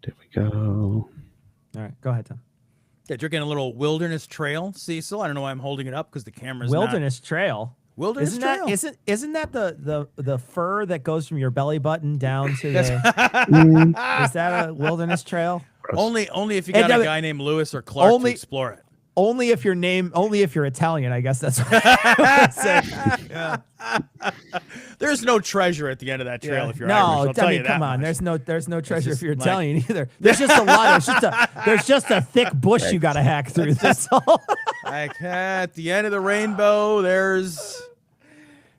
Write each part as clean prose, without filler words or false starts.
There we go. All right, go ahead, Tom. Yeah, drinking a little Wilderness Trail, Cecil. I don't know why I'm holding it up because the camera's Wilderness Trail. Wilderness isn't Trail. Isn't that the fur that goes from your belly button down to the? Is that a wilderness trail? Only if you got a guy named Lewis or Clark to explore it. Only if you're Italian, I guess that's what I said. Yeah. There's no treasure at the end of that trail if you're no, Irish. I'll tell you come that on. much. There's no treasure if you're Italian either. There's just a lot. There's just a thick bush you got to hack through. That's all. Like at the end of the rainbow, there's.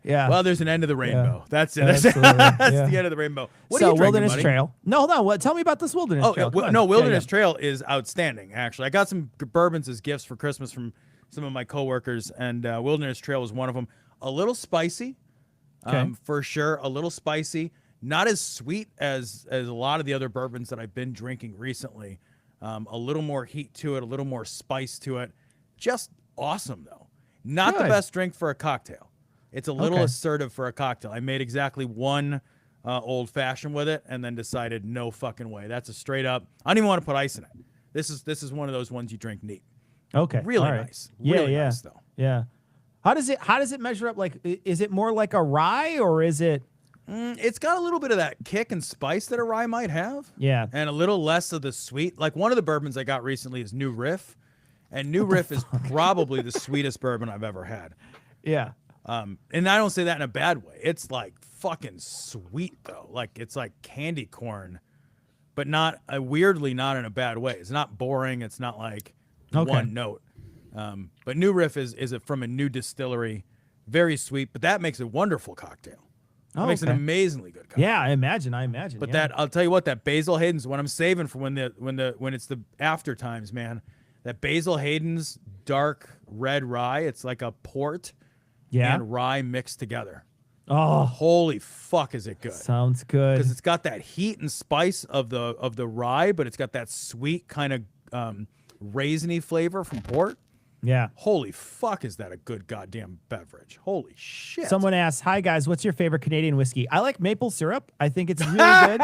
Yeah. Well, there's an end of the rainbow. Yeah. That's it. That's the end of the rainbow. What so are you drinking, Wilderness buddy? Trail. No. Tell me about this Wilderness Trail. Wilderness Trail is outstanding. Actually, I got some bourbons as gifts for Christmas from some of my coworkers, and Wilderness Trail was one of them. A little spicy, for sure. A little spicy. Not as sweet as a lot of the other bourbons that I've been drinking recently. A little more heat to it. A little more spice to it. Just awesome though. Not the best drink for a cocktail. It's a little assertive for a cocktail. I made exactly one old fashioned with it, and then decided no fucking way. That's a straight up. I don't even want to put ice in it. This is one of those ones you drink neat. Okay, really nice. Really nice though. Yeah. How does it measure up? Like, is it more like a rye or is it? It's got a little bit of that kick and spice that a rye might have. Yeah. And a little less of the sweet. Like one of the bourbons I got recently is New Riff, and New Riff is probably the sweetest bourbon I've ever had. Yeah. And I don't say that in a bad way. It's like fucking sweet though. Like it's like candy corn, but not weirdly not in a bad way. It's not boring. It's not like one note. But New Riff is from a new distillery, very sweet. But that makes a wonderful cocktail. It makes an amazingly good cocktail. Yeah, I imagine. But that I'll tell you what, that Basil Hayden's what I'm saving for when it's the after times, man. That Basil Hayden's dark red rye. It's like a port. Yeah. And rye mixed together. Oh, holy fuck, is it good? Sounds good. Because it's got that heat and spice of the rye, but it's got that sweet kind of raisiny flavor from port. Yeah. Holy fuck, is that a good goddamn beverage? Holy shit. Someone asked, "Hi guys, what's your favorite Canadian whiskey?" I like maple syrup. I think it's really good,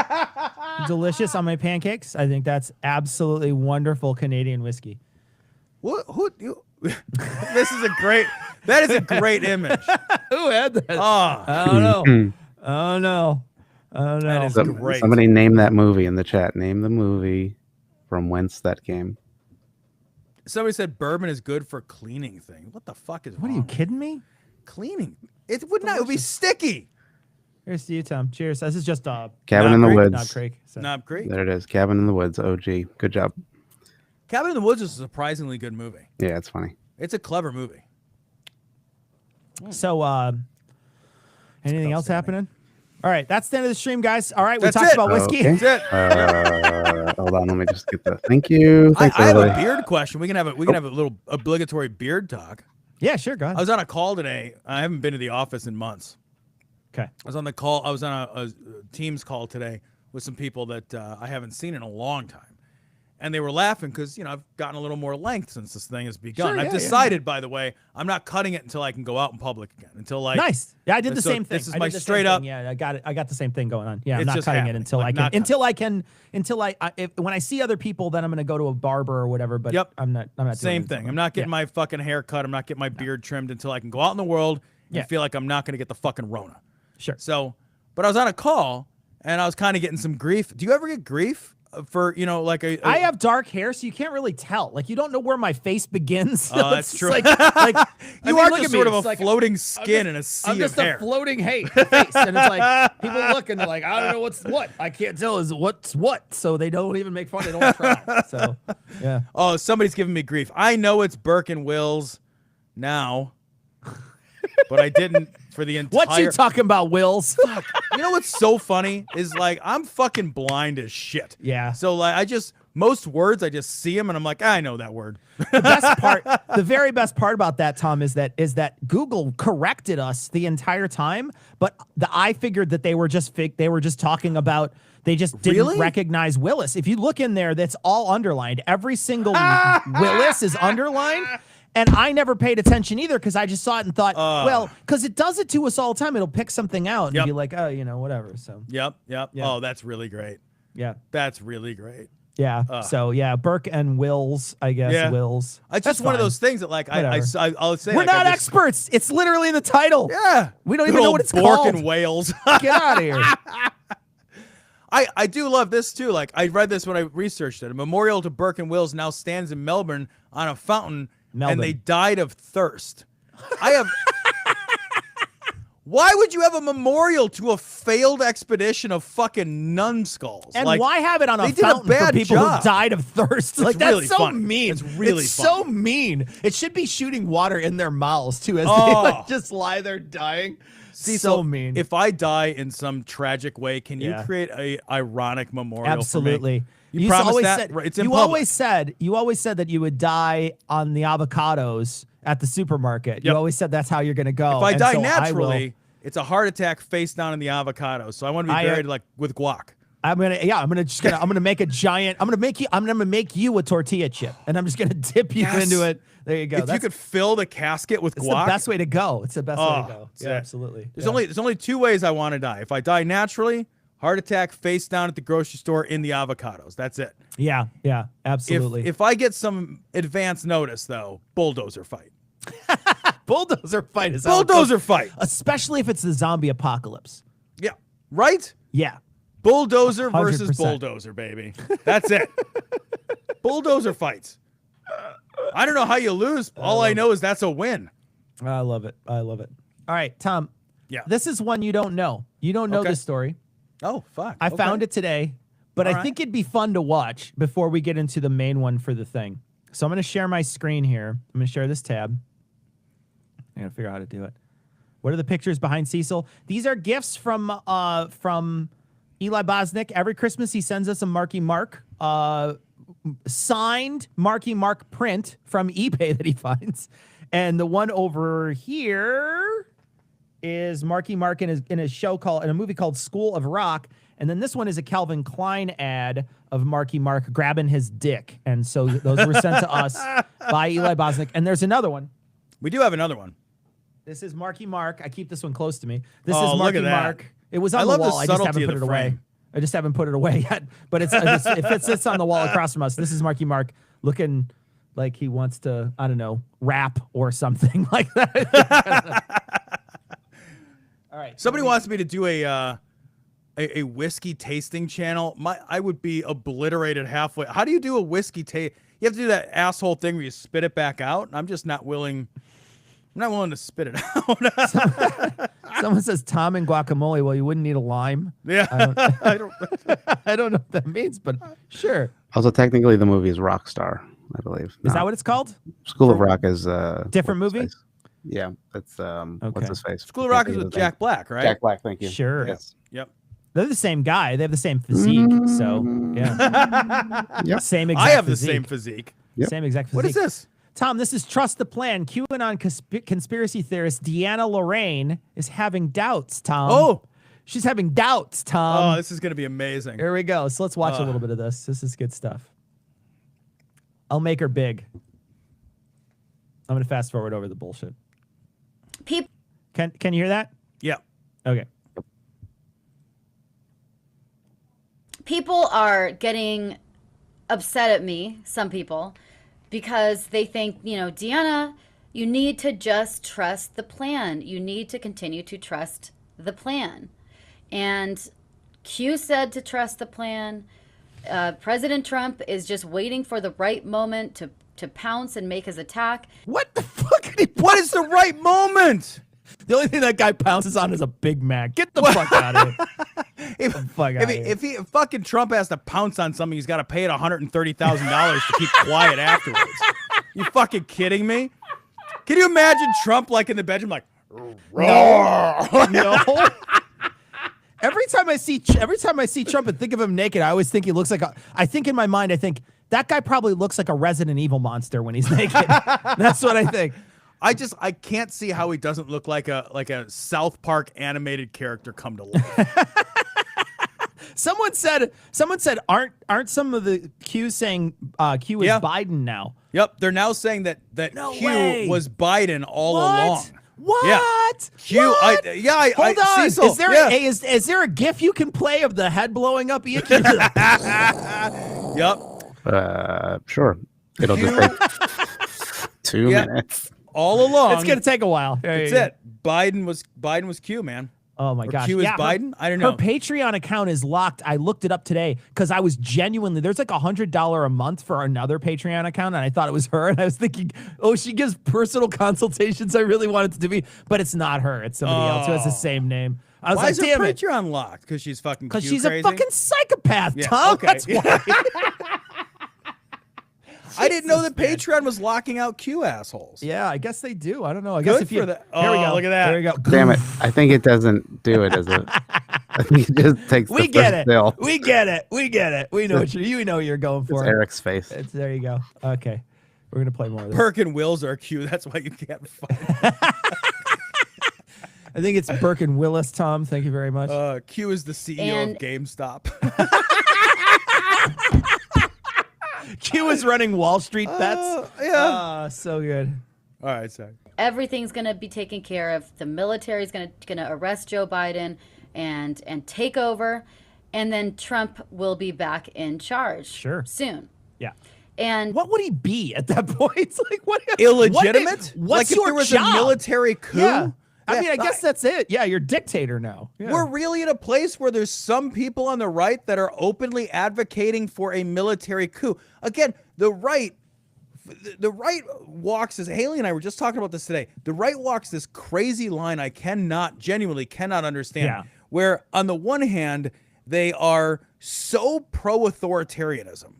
delicious on my pancakes. I think that's absolutely wonderful Canadian whiskey. What? This is a great. That is a great image. Who had that? Oh, I don't know. Oh no. That is great. Somebody name that movie in the chat. Name the movie from whence that came. Somebody said bourbon is good for cleaning things. What the fuck is? What are you kidding me? Cleaning? It would not. It would be sticky. Here's to you, Tom. Cheers. This is just Cabin in the Woods. Knob Creek. So. Knob Creek. There it is. Cabin in the Woods. OG. Good job. Cabin in the Woods is a surprisingly good movie. Yeah, it's funny. It's a clever movie. So, anything else happening? All right, that's the end of the stream, guys. All right, we That's talked it. about whiskey. Okay. That's it. Hold on, let me just get the. Thank you. Thanks, I have a everybody. beard question. We can have a little obligatory beard talk. Yeah, sure. Go ahead. I was on a call today. I haven't been to the office in months. Okay. I was on the call. I was on a Teams call today with some people that I haven't seen in a long time. And they were laughing because, I've gotten a little more length since this thing has begun. Sure, I've decided, by the way, I'm not cutting it until I can go out in public again. Nice. Yeah, I did the so same thing. This is I my did the straight same up. thing. Yeah, I got it. I got the same thing going on. Yeah, I'm It's not just cutting happening. it until Like, when I see other people, then I'm going to go to a barber or whatever. But Yep. I'm not doing Same it thing. until I'm not getting yeah. my fucking hair cut. I'm not getting my beard trimmed until I can go out in the world and feel like I'm not going to get the fucking Rona. Sure. So, but I was on a call and I was kind of getting some grief. Do you ever get grief for, like I have dark hair, so you can't really tell. Like, you don't know where my face begins. Oh, that's true. Like you are look just at me, sort of it's a like floating skin in a sea I'm just of hair. a floating face, and it's like people look and they're like, I don't know what's what. I can't tell is what's what. So they don't even make fun. They don't try. So yeah. Oh, somebody's giving me grief. I know it's Burke and Wills now, but I didn't for the entire. What you talking about, Wills? Fuck. You know what's so funny is like I'm fucking blind as shit. Yeah. So like most words I just see them and I'm like, I know that word. The best part, the very best part about that, Tom, is that Google corrected us the entire time, but I figured that they were just They were just talking about. They just didn't recognize Willis. If you look in there, that's all underlined. Every single Willis is underlined. And I never paid attention either because I just saw it and thought, well, because it does it to us all the time. It'll pick something out and be like, oh, whatever. So Yep. Oh, that's really great. Yeah. That's really great. Yeah. So yeah, Burke and Wills, I guess. Yeah. Wills. It's That's just one of fine. those things that like Whatever. I'll say We're like, not experts. It's literally in the title. Yeah. We don't Good even know old what it's Bork called. and Wales. Get out of here. I do love this too. Like I read this when I researched it. A memorial to Burke and Wills now stands in Melbourne on a fountain, and they died of thirst. I have. Why would you have a memorial to a failed expedition of fucking numbskulls? And like, why have it on a they did a fountain for bad people job. who died of thirst? Like that's really so funny. mean. It's really so funny. mean. It should be shooting water in their mouths too, as they like, just lie there dying. See, so mean. If I die in some tragic way, can you create a ironic memorial? Absolutely. For me? You promised always that? said, It's in you public. always said that you would die on the avocados at the supermarket. Yep. You always said that's how you're going to go. If I And die so naturally, it's a heart attack face down in the avocado. So I want to be buried like with guac. I'm gonna make a giant. I'm gonna make you a tortilla chip, and I'm just gonna dip you into it. There you go. If you could fill the casket with it's guac, the best way to go. It's the best way to go. that's Yeah, it. absolutely. There's only two ways I want to die. If I die naturally, heart attack face down at the grocery store in the avocados. That's it. Yeah, absolutely. If I get some advance notice though, bulldozer fight. Bulldozer fight is Bulldozer fight. especially if it's the zombie apocalypse. Yeah. Right? Yeah. Bulldozer versus 100%. bulldozer, baby. That's it. Bulldozer fights. I don't know how you lose. All I know is that's a win. I love it. All right, Tom. Yeah. This is one you don't know. You don't know this story. Oh, fuck. I found it today, but All I right. think it'd be fun to watch before we get into the main one for the thing. So I'm going to share my screen here. I'm going to share this tab. I got to figure out how to do it. What are the pictures behind Cecil? These are gifts from Eli Bosnick. Every Christmas he sends us a Marky Mark signed Marky Mark print from eBay that he finds. And the one over here is Marky Mark in a movie called School of Rock. And then this one is a Calvin Klein ad of Marky Mark grabbing his dick. And so those were sent to us by Eli Bosnick. And there's another one. We do have another one. This is Marky Mark. I keep this one close to me. This Oh, is look Marky at that. Mark. It was on I the love the wall. I just subtlety haven't of put it the away. frame. I just haven't put it away yet. But it sits on the wall across from us. This is Marky Mark looking like he wants to, I don't know, rap or something like that. All right. Somebody wants me to do a whiskey tasting channel. I would be obliterated halfway. How do you do a whiskey taste? You have to do that asshole thing where you spit it back out. I'm just not willing. I'm not willing to spit it out. Someone says Tom and guacamole. Well, you wouldn't need a lime. Yeah. I don't know what that means, but sure. Also, technically, the movie is Rockstar, I believe. Is that what it's called? School of Rock is Different what's his movie? face? Yeah, that's what's his face? School of Rock is with Jack Black, right? Jack Black, thank you. Sure. Yes. Yep. They're the same guy. They have the same physique. So, yeah. Yep. Same exact I have physique. the same physique. Yep. Same exact physique. What is this? Tom, this is Trust the Plan. QAnon conspiracy theorist Deanna Lorraine is having doubts, Tom. Oh. She's having doubts, Tom. Oh, this is going to be amazing. Here we go. So let's watch a little bit of this. This is good stuff. I'll make her big. I'm going to fast forward over the bullshit. Can you hear that? Yeah. Okay. People are getting upset at me, some people, because they think, Deanna, you need to just trust the plan. You need to continue to trust the plan. And Q said to trust the plan. President Trump is just waiting for the right moment to pounce and make his attack. What the fuck? What is the right moment? The only thing that guy pounces on is a Big Mac. Get the fuck out of here. If fucking Trump has to pounce on something, he's got to pay it $130,000 to keep quiet afterwards. You fucking kidding me? Can you imagine Trump like in the bedroom, like, No. Every time I see Trump and think of him naked, I always think he looks like I think in my mind, I think that guy probably looks like a Resident Evil monster when he's naked. That's what I think. I can't see how he doesn't look like a South Park animated character come to life. Someone said, aren't some of the Qs saying Q is Biden now? Yep, they're now saying that No Q way. was Biden all What? along. What? Q. What? Hold on. Cecil, Is there is there a GIF you can play of the head blowing up? Yep. Sure. It'll just take 2 minutes. All along. It's gonna take a while. That's it. Biden was Q, man. Oh my gosh. Q is Biden? I don't know. Her Patreon account is locked. I looked it up today because I was genuinely, there's like $100 a month for another Patreon account, and I thought it was her. And I was thinking, oh, she gives personal consultations. I really wanted it to be, but it's not her. It's somebody else who has the same name. I was Why like, is her damn it. Patreon locked? Because she's fucking Because Q she's crazy? a fucking psychopath, Yeah, Tom. okay. That's why. I didn't know that Patreon was locking out Q assholes. Yeah, I guess they do. I don't know. I Good guess if you. for that. Here we Oh, go. look at that. There we go. Damn it. I think it doesn't do it as a. I think it just takes We the get first it. bill. We get it. We get it. We know what you know what you're going It's for. Eric's face. There you go. Okay. We're going to play more of this. Burke and Wills are Q. That's why you can't find I think it's Burke and Willis, Tom. Thank you very much. Q is the CEO And- of GameStop. Q is running Wall Street bets. Yeah. So good. All right, sorry. Everything's going to be taken care of. The military is going to arrest Joe Biden and take over, and then Trump will be back in charge. Sure. Soon. Yeah. And What would he be at that point? It's like what? Illegitimate? What's like if your there was job? a military coup? Yeah. I mean, I Yeah, guess that's it. Yeah, you're dictator now. Yeah. We're really in a place where there's some people on the right that are openly advocating for a military coup. Again, the right walks this. Haley and I were just talking about this today. The right walks this crazy line I genuinely cannot understand. Yeah. Where on the one hand, they are so pro-authoritarianism.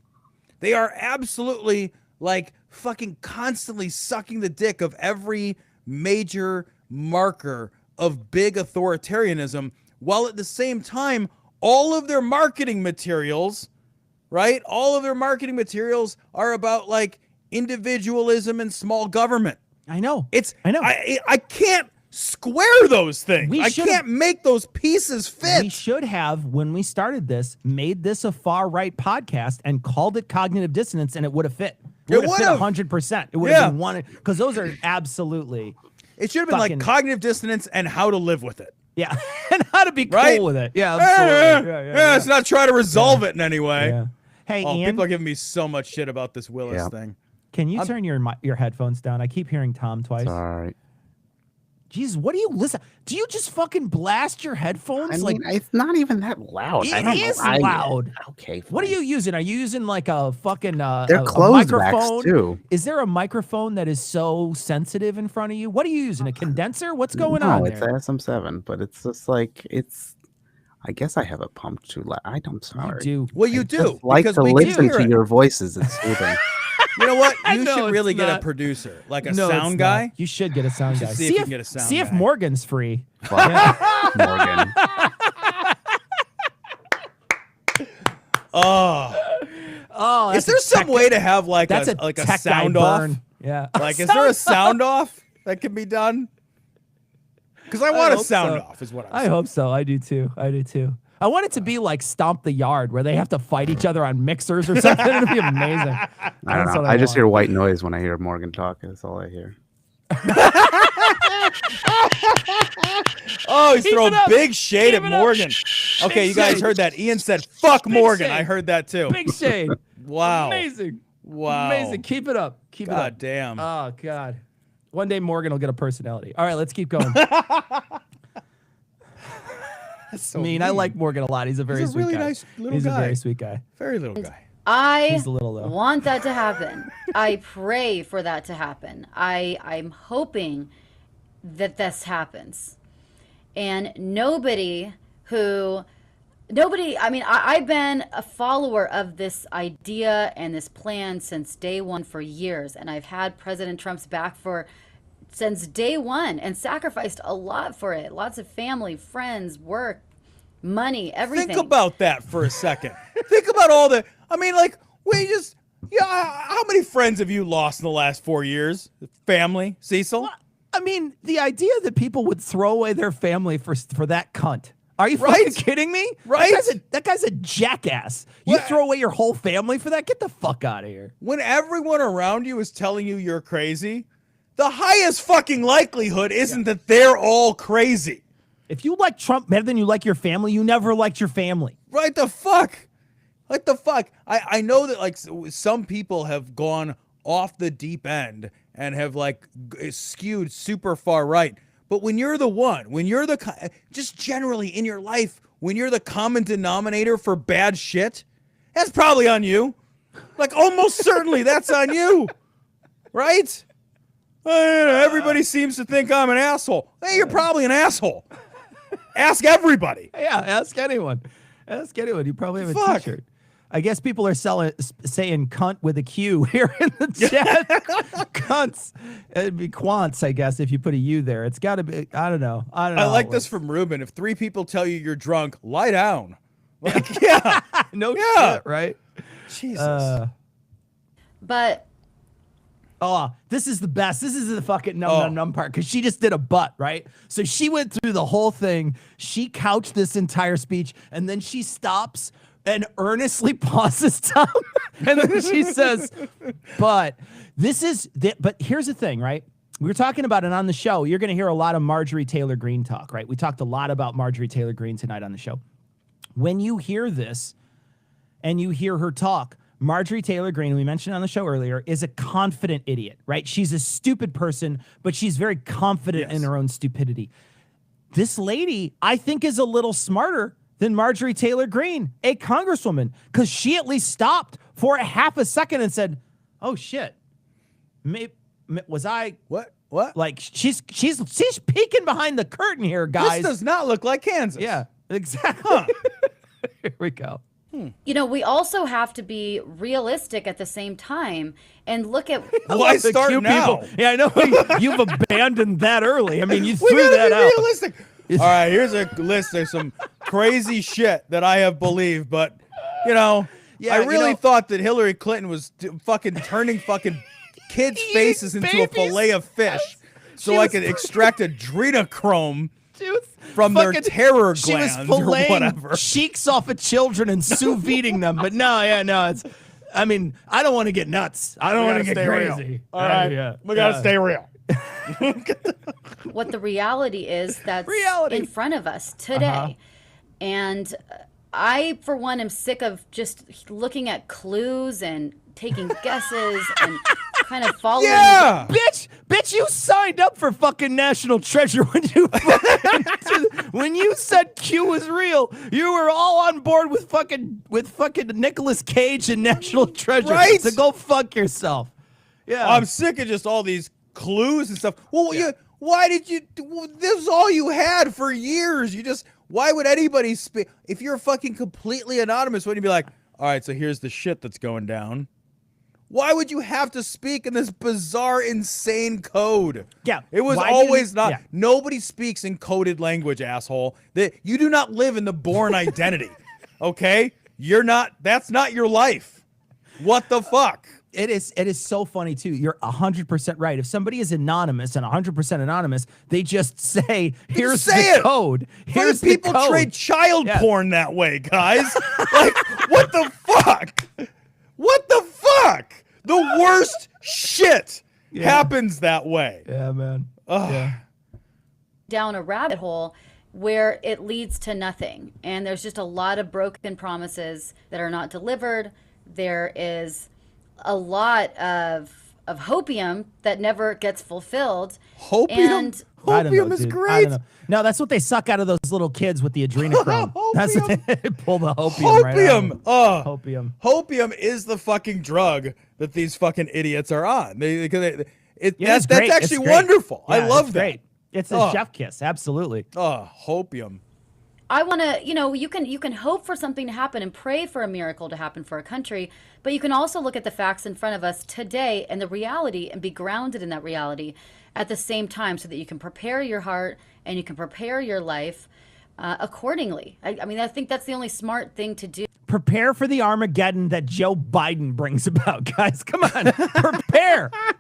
They are absolutely like fucking constantly sucking the dick of every major marker of big authoritarianism, while at the same time, all of their marketing materials, right? All of their marketing materials are about like individualism and small government. I know. I know. I can't square those things. I can't make those pieces fit. We should have, when we started this, made this a far right podcast and called it Cognitive Dissonance, and it would have fit. It would have fit 100%. It would have been one, because those are absolutely. It should have been like Cognitive Dissonance and how to live with it. Yeah, and how to be Right? cool with it. Yeah, absolutely. Yeah. Let's not try to resolve it in any way. Yeah. Hey, Ian, People are giving me so much shit about this Willis thing. can you turn your headphones down? I keep hearing Tom twice. Sorry. Jesus, what do you listen? Do you just fucking blast your headphones? I mean, it's not even that loud. It I don't is know. loud. Okay. What are fine. you using? Are you using like a fucking They're a closed backs microphone? too. Is there a microphone that is so sensitive in front of you? What are you using? A condenser? What's going no, on it's there? a SM7, but it's just like I guess I have it pumped too loud. I'm sorry. You do. Well, you do. Just like because to we do listen hear to it. your voices. It's soothing. You know what? I You know should really it's get a not. producer, like a No, it's sound not. guy. You should get a sound guy. see if you can get a sound See if guy. Morgan's free. Fuck Morgan. Oh, Oh, is there some way to have like that's a like a tech guy sound off? burn. Yeah. Like, is there a sound off that can be done? Because I want a hope sound so. off. Is what I'm I saying. hope so. I do too. I want it to be like Stomp the Yard, where they have to fight each other on mixers or something. It'd be amazing. I don't That's know. what I just want. hear white noise when I hear Morgan talk. That's all I hear. Oh, he's Keep throwing it up. big shade Keep at it up. Morgan. Okay, you guys shade. heard that. Ian said, "Fuck Morgan." shade. I heard that too. Big shade. Wow. Amazing. Wow. Amazing. Keep it up. Keep it God up. damn. Oh God. One day Morgan will get a personality. All right, let's keep going. That's so I like Morgan a lot. He's a very He's a sweet really guy. nice little He's guy. a very sweet guy. Very little guy. I He's a little, though. want that to happen. I pray for that to happen. I'm hoping that this happens. And nobody, I mean, I've been a follower of this idea and this plan since day one for years. And I've had President Trump's back since day one and sacrificed a lot for it. Lots of family, friends, work, money, everything. Think about that for a second. Think about all the. I mean, like how many friends have you lost in the last 4 years? Family, Cecil. I mean, the idea that people would throw away their family for that cunt. Are you Right? fucking kidding me? Right? That guy's a jackass. You What? throw away your whole family for that? Get the fuck out of here. When everyone around you is telling you you're crazy, the highest fucking likelihood isn't that they're all crazy. If you like Trump better than you like your family, you never liked your family. Right the fuck? Like the fuck? I know that like some people have gone off the deep end and have like skewed super far right. But when you're the one, when you're the, just generally in your life, when you're the common denominator for bad shit, that's probably on you. Like almost certainly that's on you. Right? Everybody seems to think I'm an asshole. Hey, you're probably an asshole. Ask everybody. Yeah, ask anyone. Ask anyone. You probably have a Fuck. t-shirt. I guess people are saying cunt with a Q here in the chat. Cunts. It'd be quants, I guess, if you put a U there. It's got to be, I don't know. I like this from Ruben. If 3 people tell you you're drunk, lie down. Like, yeah. No shit, right? Jesus. But Oh, this is the best. This is the fucking num part because she just did a butt, right? So she went through the whole thing. She couched this entire speech, and then she stops and earnestly pauses Tom, and then she says, "But but here's the thing, right? We were talking about it on the show. You're going to hear a lot of Marjorie Taylor Greene talk, right? We talked a lot about Marjorie Taylor Greene tonight on the show. When you hear this and you hear her talk." Marjorie Taylor Greene, we mentioned on the show earlier, is a confident idiot, right? She's a stupid person, but she's very confident in her own stupidity. This lady, I think, is a little smarter than Marjorie Taylor Greene, a congresswoman, because she at least stopped for a half a second and said, "Oh shit, was I what? Like she's peeking behind the curtain here, guys. This does not look like Kansas." Yeah, exactly. Huh. Here we go. You know, we also have to be realistic at the same time and look at Why start now? People. Yeah, I know you've abandoned that early. I mean, you We threw gotta that be out. realistic. All right, here's a list of some crazy shit that I have believed, but you know, Yeah, I really thought that Hillary Clinton was fucking turning fucking kids' faces into a fillet of fish so I could extract adrenochrome from their terror She was glands or filleting whatever. cheeks off of children and sous videing them. But no, it's. I mean, I don't want to get nuts. I don't want to get stay crazy. real. All right, yeah. we gotta stay real. what the reality is that's Reality. in front of us today. And I, for one, am sick of just looking at clues and taking guesses and kind of following. Yeah, Bitch, you signed up for fucking National Treasure when you said Q was real. You were all on board with fucking Nicolas Cage and National Treasure. Right? So go fuck yourself. Yeah, I'm sick of just all these clues and stuff. Well, why did you? This was all you had for years. Why would anybody speak? If you're fucking completely anonymous, wouldn't you be like, all right, so here's the shit that's going down? Why would you have to speak in this bizarre, insane code? Yeah. It was Why always didn't- not. yeah. Nobody speaks in coded language, asshole. You do not live in the Bourne identity. Okay? That's not your life. What the fuck? It is so funny too. You're 100% right. If somebody is anonymous and 100% anonymous, they just say, "Here's say the it. code." Here's the People code. trade child Yeah. porn that way, guys. Like, what the fuck? What the fuck? The worst shit happens that way. Yeah, man. Ugh. Yeah. down a rabbit hole where it leads to nothing. And there's just a lot of broken promises that are not delivered. There is a lot of hopium that never gets fulfilled. Hopium? And I don't know, Hopium is dude. I great. don't know. No, that's what they suck out of those little kids with the adrenochrome. That's what they pull the hopium right out. Hopium. Oh, Hopium. Hopium is the fucking drug that these fucking idiots are on. Yeah, That's it's great. actually It's great. wonderful. Yeah, I love it's that. great. It's a Oh. chef kiss. Absolutely. Oh, hopium. I want to, you can hope for something to happen and pray for a miracle to happen for a country, but you can also look at the facts in front of us today and the reality and be grounded in that reality at the same time so that you can prepare your heart and you can prepare your life accordingly. I mean, I think that's the only smart thing to do. Prepare for the Armageddon that Joe Biden brings about, guys. Come on.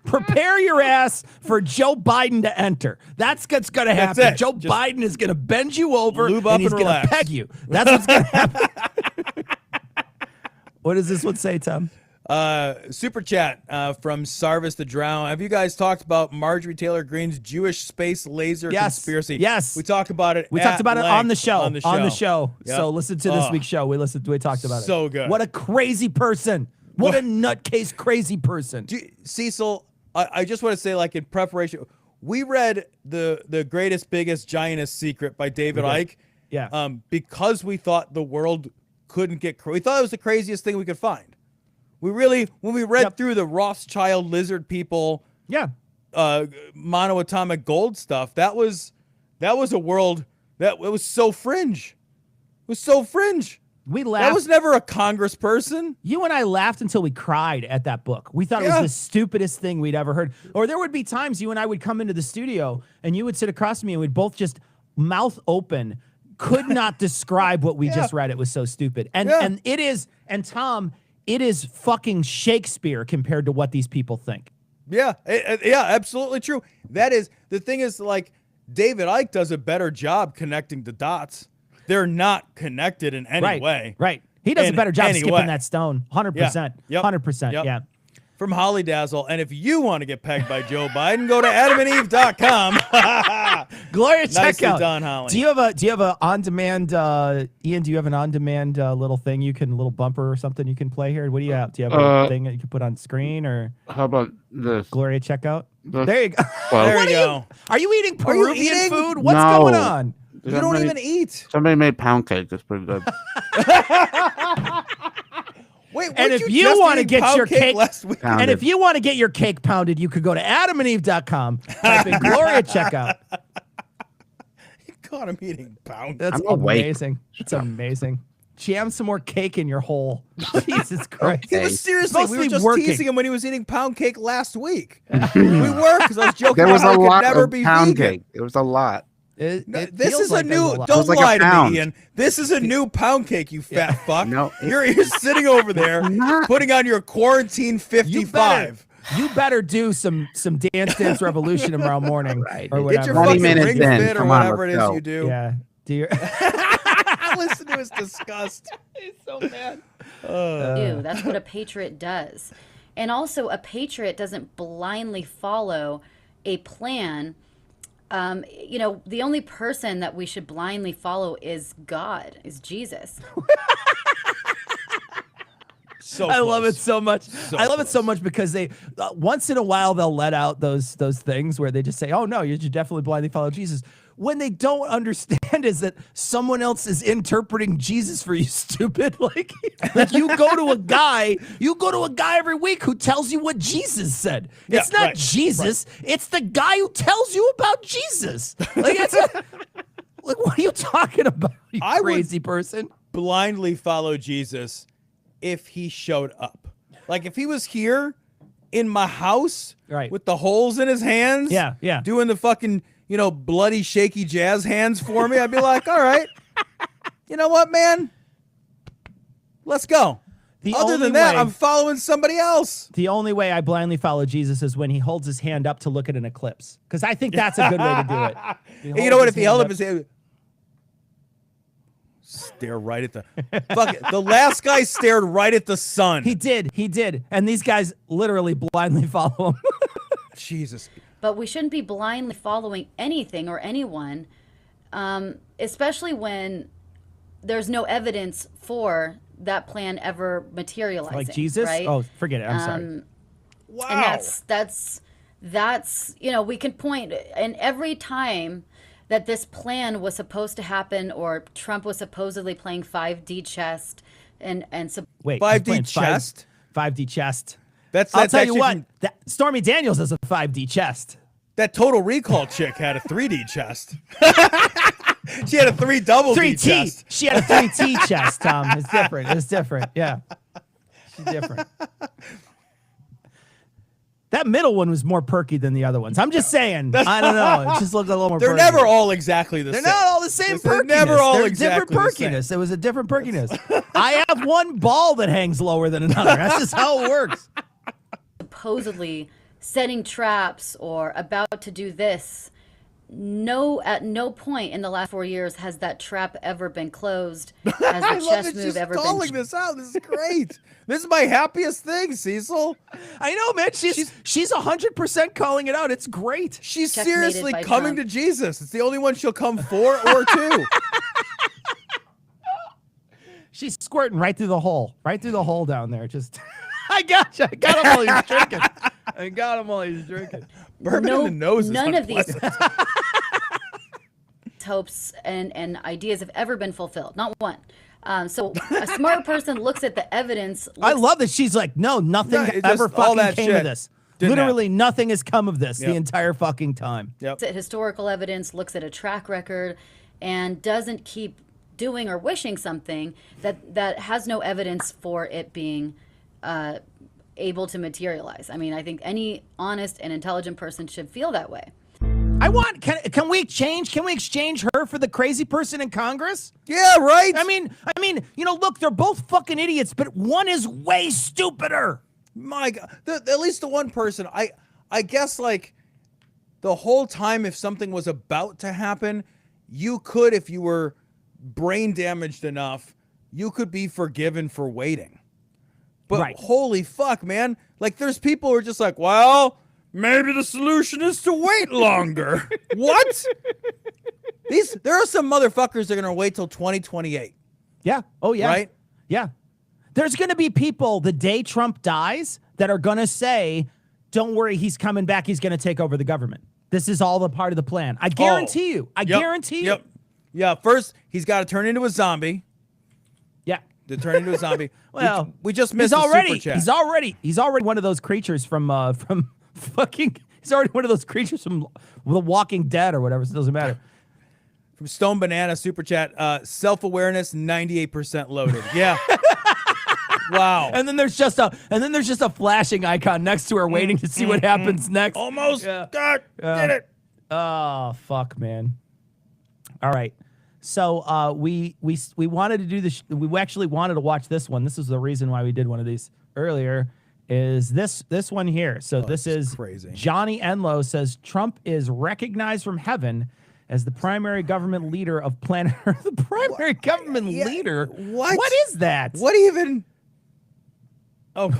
Prepare your ass for Joe Biden to enter. That's what's going to happen. it. Joe Just Biden is going to bend you over lube up and he's and going to relax. peg you. That's what's going to happen. What does this one say, Tom? Super chat from Sarvis the Drown. Have you guys talked about Marjorie Taylor Greene's Jewish space laser conspiracy? Yes. We talked about it. We talked about it on the show. On the show. Yep. So listen to this week's show. We talked about it. So good. What a crazy person. What a nutcase crazy person. Cecil, I just want to say, like, in preparation, we read the greatest, biggest, giantest secret by David Icke. Yeah. Because we thought the world couldn't get we thought it was the craziest thing we could find. We really, when we read through the Rothschild lizard people, monoatomic gold stuff, that was a world that it was so fringe. It was so fringe. We laughed. That was never a congressperson. You and I laughed until we cried at that book. We thought it was the stupidest thing we'd ever heard. Or there would be times you and I would come into the studio and you would sit across from me and we'd both just mouth open, could not describe what we just read. It was so stupid. And it is, and Tom, it is fucking Shakespeare compared to what these people think. Yeah, absolutely true. That is, the thing is, like, David Icke does a better job connecting the dots. They're not connected in any way. Right. He does a better job skipping that stone. 100%. Yep. 100%. Yep. Yeah. From Holly Dazzle. And if you want to get pegged by Joe Biden, go to adamandeve.com. Gloria Nicely checkout. done, Holly. Do you have a on-demand, Ian, do you have an on-demand little thing little bumper or something you can play here? What do you have? Do you have a thing that you can put on screen or? How about this? Gloria checkout? There you go. Well, there you go. Are you eating Peruvian food? What's No. going on? You don't even eat. Somebody made pound cake. It's pretty good. Wait, And if you want to get your cake last week? and if you want to get your cake pounded, you could go to adamandeve.com, type in Gloria checkout. God, I'm eating pound. That's I'm awake. amazing. It's amazing. Jam some more cake in your hole. Jesus Christ. He was seriously, we were Mostly just working. teasing him when he was eating pound cake last week. We were, because I was joking There about was how a he could lot never of be pound vegan. cake. It was a lot. It This feels is like a there's new. lot. Don't was like a lie to pound. me, Ian. This is a new pound cake, you fat fuck. No, you're sitting over there putting on your quarantine 55. You better do some Dance Revolution tomorrow morning. Right. Or Get whatever. your 20 fucking minutes ring in. fit or Come on, whatever it let's is go. you do. Yeah. Do your Listen to his disgust. He's so mad. do. That's what a patriot does. And also, a patriot doesn't blindly follow a plan. The only person that we should blindly follow is God, is Jesus. So I love close. it so much. I love it so much because they once in a while they'll let out those things where they just say, "Oh no, you should definitely blindly follow Jesus." When they don't understand is that someone else is interpreting Jesus for you, stupid. Like you go to a guy every week who tells you what Jesus said. It's not right, Jesus. It's the guy who tells you about Jesus. Like what are you talking about? You I would- crazy person. Blindly follow Jesus if he showed up. Like if he was here in my house Right. with the holes in his hands, Yeah. doing the fucking, bloody shaky jazz hands for me, I'd be like, all right, you know what, man? Let's go. The Other only than that, way- I'm following somebody else. The only way I blindly follow Jesus is when he holds his hand up to look at an eclipse. Because I think that's a good way to do it. You know what? If he held up his hand, stare right at the fuck it. The last guy stared right at the sun. He did. And these guys literally blindly follow him. Jesus. But we shouldn't be blindly following anything or anyone, especially when there's no evidence for that plan ever materializing. Like Jesus? right? Oh, forget it. I'm sorry. Wow. And that's we can point, and every time that this plan was supposed to happen, or Trump was supposedly playing 5D chess, and Wait. 5D he's playing chest? 5D chest. That's I'll tell you actually what. from- That Stormy Daniels has a 5D chest. that Total Recall chick had a 3D chest. She had a 3 double D 3T. chest. She had a 3T chest, Tom. It's different. It's different. Yeah. She's different. That middle one was more perky than the other ones. I'm just saying. I don't know. It just looked a little more They're perky. never all exactly the They're same. not all the same They're perkiness. never all They're exactly different the same. perkiness. It was a different perkiness. I have one ball that hangs lower than another. That's just how it works. supposedly setting traps or about to do this, at no point in the last 4 years has that trap ever been closed. Has I the love chess that move she's ever calling been? this out. This is great. This is my happiest thing, Cecil. I know, man. She's 100% calling it out. It's great. She's Checkmated seriously by coming Trump. to Jesus. It's the only one she'll come for or to. She's squirting right through the hole down there. Just, I got you. I got him while he's drinking. I got him while he's drinking. Bourbon in the nose is None of these unpleasant. hopes and ideas have ever been fulfilled. Not one. So a smart person looks at the evidence. I love that she's like, no, nothing No, it ever just- all fucking that came of shit this. didn't Literally nothing has come of this the Yep. entire fucking time. Yep. looks at historical evidence, looks at a track record, and doesn't keep doing or wishing something that has no evidence for it being able to materialize. I mean, I think any honest and intelligent person should feel that way. Can we exchange her for the crazy person in Congress? Yeah, right? I mean, look, they're both fucking idiots, but one is way stupider. My God. At least the one person, I guess, like, the whole time if something was about to happen, you could, if you were brain damaged enough, you could be forgiven for waiting. But Right. holy fuck, man. Like, there's people who are just like, well, maybe the solution is to wait longer. What? There are some motherfuckers that are going to wait till 2028. Yeah. Oh, yeah. Right? Yeah. There's going to be people the day Trump dies that are going to say, don't worry, he's coming back. He's going to take over the government. This is all a part of the plan. I guarantee you. I guarantee you. Yep. Yeah, first, he's got to turn into a zombie. Yeah. To turn into a zombie. Well, we just missed he's already, the super chat. he's already one of those creatures from fucking, he's already one of those creatures from The Walking Dead or whatever. So it doesn't matter. From Stone Banana super chat, self-awareness 98% loaded. Yeah. Wow. And then there's just a flashing icon next to her waiting to see what happens next. Almost Yeah. did it. Oh, fuck, man. All right. So we wanted to do this. We actually wanted to watch this one. This is the reason why we did one of these earlier. Is this one here? So this is crazy. Johnny Enlow says Trump is recognized from heaven as the primary government leader of planet Earth. The primary government leader. What? What is that? What even? Oh,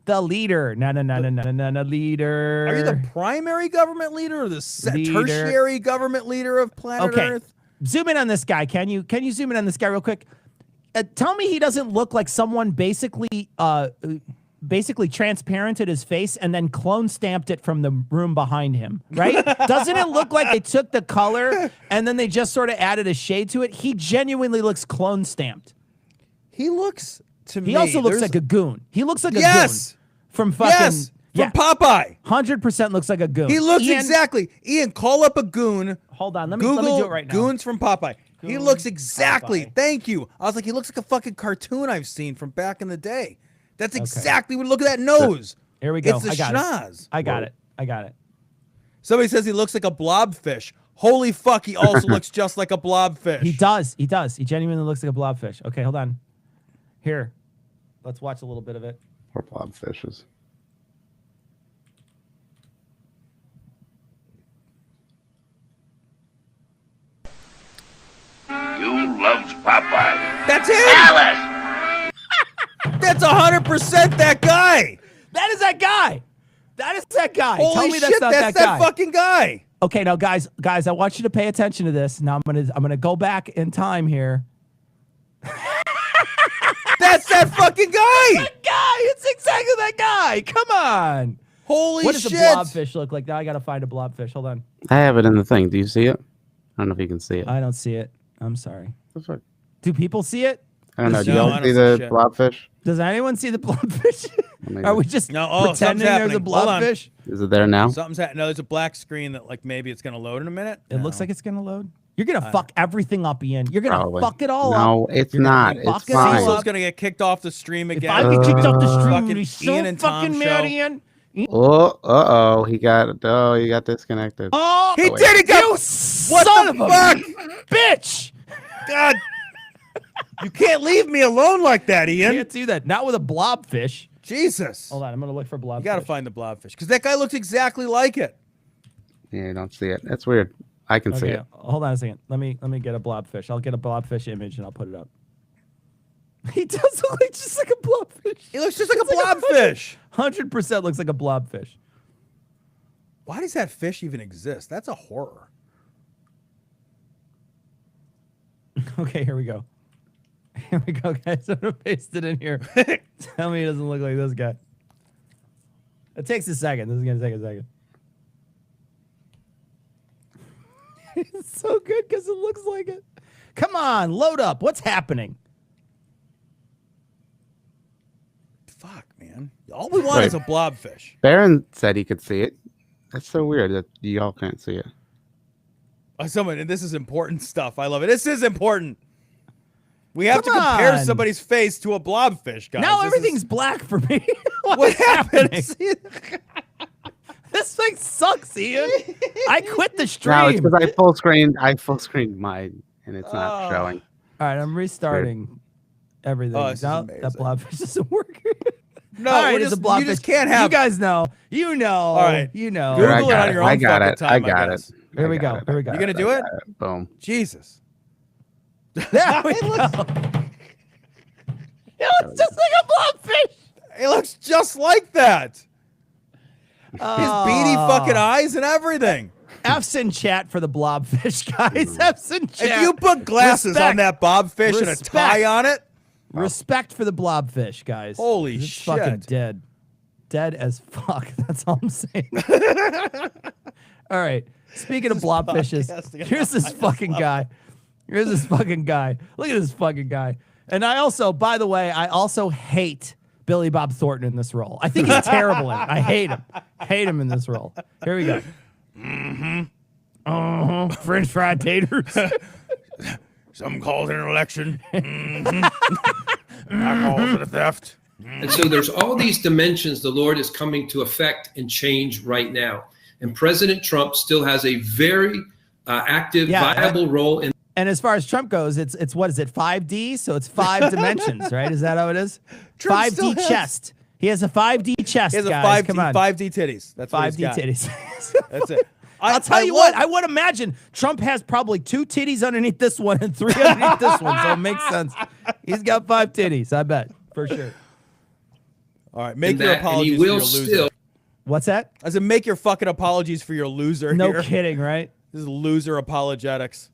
The leader. No, leader. are you the primary government leader or the Leader. tertiary government leader of planet Okay. Earth? Zoom in on this guy. Can you zoom in on this guy real quick? Tell me he doesn't look like someone basically transparented his face and then clone stamped it from the room behind him, right? Doesn't it look like they took the color and then they just sort of added a shade to it? He genuinely looks clone stamped. He looks to me. He also looks there's- like a goon. He looks like a Yes! goon from fucking Yes! yeah, From Popeye. 100% looks like a goon. He looks Ian, exactly. Ian, call up a goon. Hold on, let Google me do it right now. goons from Popeye. He Goon looks exactly. Popeye. Thank you. I was like, he looks like a fucking cartoon I've seen from back in the day. That's exactly what. Look at that nose. Here we go. It's the I got schnoz. it. I got it. Somebody says he looks like a blobfish. Holy fuck, he also looks just like a blobfish. He does. He does. He genuinely looks like a blobfish. Okay, hold on. Here, let's watch a little bit of it. Or blobfishes. You loves Popeye. That's him. Alice! That's 100% that guy. That is that guy. That is that guy. Holy Tell me shit, that's not that's that guy. fucking guy. Okay, now guys, I want you to pay attention to this. Now I'm gonna go back in time here. That's that fucking guy. That guy. It's exactly that guy. Come on. Holy What does shit. a blobfish look like? Now I gotta find a blobfish. Hold on. I have it in the thing. Do you see it? I don't know if you can see it. I don't see it. I'm sorry. What the fuck? Do people see it? I don't know. Do No, you I all don't see see the shit. blobfish? Does anyone see the blobfish? Maybe. Are we just No, oh, pretending something's there's a happening. Hold on. blobfish? Is it there now? Something's happening. No, there's a black screen that like maybe it's gonna load in a minute. It looks like it's gonna load. You're gonna fuck everything up, Ian. You're gonna Probably. fuck it all No, up. it's You're gonna not. fuck It's it all fine. Cecil's up. gonna get kicked off the stream If again. I get kicked off the stream, Fucking I'll be so Ian and Tom fucking mad, show. Ian. Oh, he got disconnected. Oh, He wait. did it, you What son the of a fuck? bitch! God, you can't leave me alone like that, Ian. Can't do that. Not with a blobfish. Jesus. Hold on, I'm gonna look for blobfish. You gotta find the blobfish because that guy looks exactly like it. Yeah, you don't see it. That's weird. I can see Okay, it. hold on a second. Let me get a blobfish. I'll get a blobfish image and I'll put it up. He does look like just like a blobfish. He looks just like a blobfish. 100% looks like a blobfish. Why does that fish even exist? That's a horror. Okay, here we go. Here we go, guys. I'm gonna paste it in here. Tell me he doesn't look like this guy. It takes a second. This is gonna take a second. It's so good because it looks like it. Come on, load up. What's happening? Fuck, man. All we want Wait. is a blobfish. Baron said he could see it. That's so weird that y'all can't see it. And this is important stuff. I love it. This is important. We have Come to compare on. somebody's face to a blobfish, guys. Now This everything's is- black for me. what happened? This thing sucks, Ian. I quit the stream. No, it's because I full screened mine and it's not Oh. showing. All right, I'm restarting everything. Oh, this is Now amazing. that blobfish doesn't work. No, All right, we're it's a just, blobfish. you just can't have. You guys know. You know. All right. You know. Google I it got on it. your I own got fucking it. time, I got guess. it. Here we I got go. it. Here we go. You gonna do it? Boom. Jesus. There we go. It looks just like a blobfish. It looks just like that. His beady fucking eyes and everything. F's in chat for the blobfish, guys. F's in chat. If you put glasses Respect. on that bobfish and a Respect. tie on it, Respect for the blobfish, guys. Holy it's shit. fucking dead. Dead as fuck. That's all I'm saying. All right. Speaking of blobfishes, podcasting here's this fucking guy. Here's this fucking guy. Look at this fucking guy. And I also, by the way, I also hate Billy Bob Thornton in this role. I think he's terrible in it. I hate him. Hate him in this role. Here we go. French fried taters. some call it an election. I call for the theft. And so there's all these dimensions the Lord is coming to affect and change right now. And President Trump still has a very active, Yeah, viable role in. And as far as Trump goes, it's what is it, 5D? So it's 5 dimensions, right? Is that how it is? Trump still 5D has- chest. He has a 5D chest, He has a guys. 5D, Come on. 5D titties. That's what 5D he's got. titties. That's it. I'll tell you what, I would imagine Trump has probably 2 titties underneath this one and 3 underneath this one, so it makes sense. He's got 5 titties, I bet, for sure. All right, make in your that, and apologies he for your will loser. still What's that? I said, make your fucking apologies for your loser No here. kidding, right? This is loser apologetics.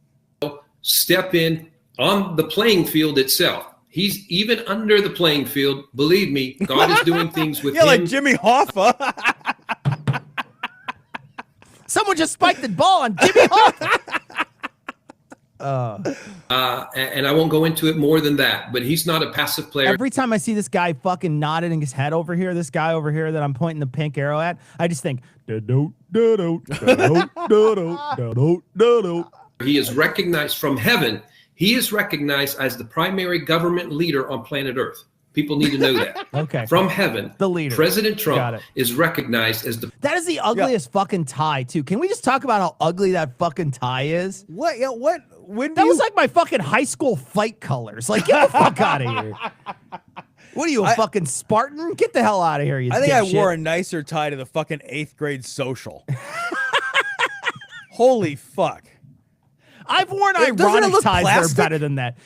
step in on the playing field itself. He's even under the playing field. Believe me, God is doing things with Yeah, him. like Jimmy Hoffa. Someone just spiked the ball on Jimmy Hoffa. And I won't go into it more than that, but he's not a passive player. Every time I see this guy fucking nodding his head over here, this guy over here that I'm pointing the pink arrow at, I just think, da-do, da-do, da-do, da-do, da-do, da-do. He is recognized from heaven. He is recognized as the primary government leader on planet Earth. People need to know that. Okay. From heaven, The leader. President Got Trump it. is recognized as the That is the ugliest fucking tie, too. Can we just talk about how ugly that fucking tie is? What? Yeah, what? When do That you... was like my fucking high school fight colors. Like, get the fuck out of here. What are you, a fucking Spartan? Get the hell out of here, you I think I dipshit. wore a nicer tie to the fucking 8th grade social. Holy fuck. I've worn Doesn't it ironic look ties that plastic? are better than that.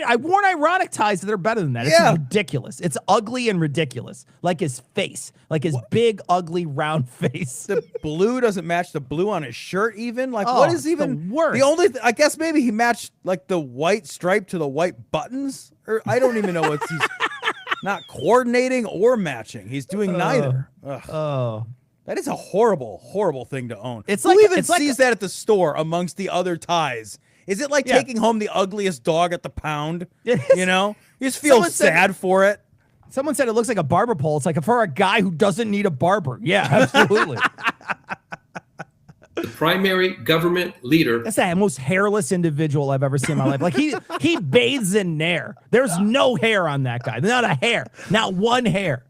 I've worn ironic ties that are better than that. It's Yeah. ridiculous. It's ugly and ridiculous. Like his face. Like his big, ugly, round face. The blue doesn't match the blue on his shirt even. Like, Oh, what is it's the even... worst. The only... I guess maybe he matched, like, the white stripe to the white buttons. Or I don't even know what he's... not coordinating or matching. He's doing neither. Ugh. Oh. That is a horrible, horrible thing to own. It's Who like- even it's like sees that at the store amongst the other ties? Is it like Yeah. taking home the ugliest dog at the pound? It is. You know? You just feel Someone said- sad for it. Someone said it looks like a barber pole. It's like for a guy who doesn't need a barber. Yeah, absolutely. the primary government leader. That's the most hairless individual I've ever seen in my life. Like he bathes in nair. There's no hair on that guy. Not a hair. Not one hair.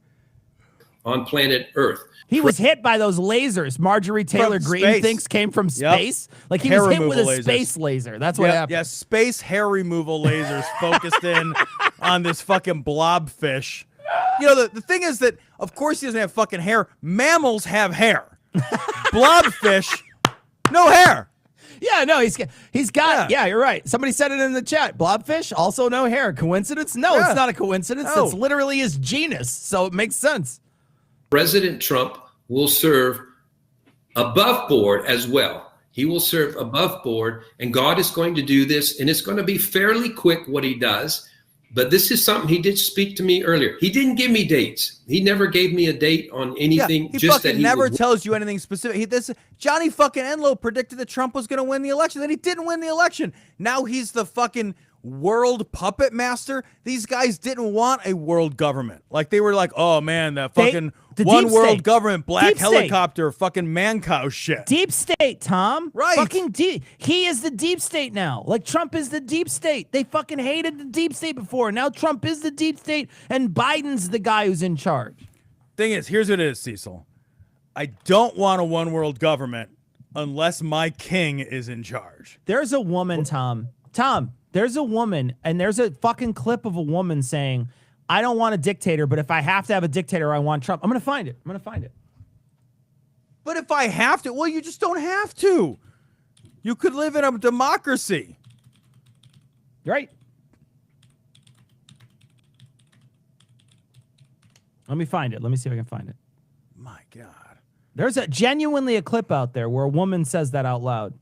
On planet Earth. He was hit by those lasers Marjorie Taylor Greene space. thinks came from Yep. space. Like he Hair was hit with a removal lasers. space laser. That's what happened. Yeah, space hair removal lasers focused in on this fucking blobfish. You know, the thing is that, of course, he doesn't have fucking hair. Mammals have hair. Blobfish No hair. Yeah, no, he's got. Yeah, you're right. Somebody said it in the chat. Blobfish, also no hair. Coincidence? No, Yeah. it's not a coincidence. No. It's literally his genus, so it makes sense. President Trump will serve above board as well. He will serve above board, and God is going to do this, and it's going to be fairly quick what he does. But this is something he did speak to me earlier. He didn't give me dates. He never gave me a date on anything. Yeah, he just fucking that he never would- tells you anything specific. Johnny fucking Enlow predicted that Trump was going to win the election. Then he didn't win the election. Now he's the fucking world puppet master. These guys didn't want a world government. Like they were like, oh man, that fucking the one deep world state. government, black Deep state. helicopter, fucking man cow shit. Deep state, Tom. Right. Fucking deep. He is the deep state now. Like Trump is the deep state. They fucking hated the deep state before. Now Trump is the deep state, and Biden's the guy who's in charge. Thing is, here's what it is, Cecil. I don't want a one world government unless my king is in charge. There's a woman, Tom. There's a woman, and there's a fucking clip of a woman saying, I don't want a dictator, but if I have to have a dictator, I want Trump. I'm going to find it. But if I have to, well, you just don't have to. You could live in a democracy. Right? Let me find it. Let me see if I can find it. My God. There's genuinely a clip out there where a woman says that out loud.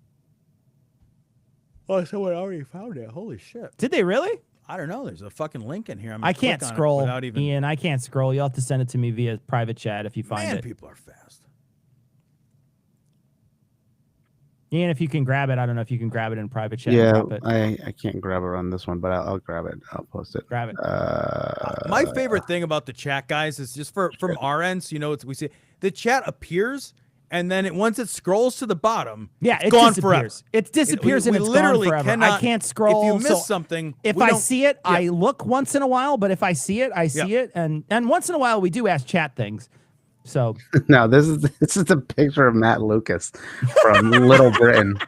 Oh, someone already found it. Holy shit. Did they really? I don't know. There's a fucking link in here. I'm I can't click on it scroll, without even. Ian. I can't scroll. You'll have to send it to me via private chat if you find Man, it. people are fast. Ian, if you can grab it, I don't know if you can grab it in private chat. Yeah, Drop it. I can't grab it on this one, but I'll grab it. I'll post it. Grab it. My favorite thing about the chat, guys, is just from our ends. You know, we see the chat appears, and then once it scrolls to the bottom, Yeah, it's it gone disappears. forever. It disappears We and it's literally gone forever. I cannot- can't scroll. If you miss so something, if we I don't- see it, yeah. I look once in a while. But if I see it, I see Yeah. it, and once in a while we do ask chat things. So No, this is a picture of Matt Lucas from Little Britain.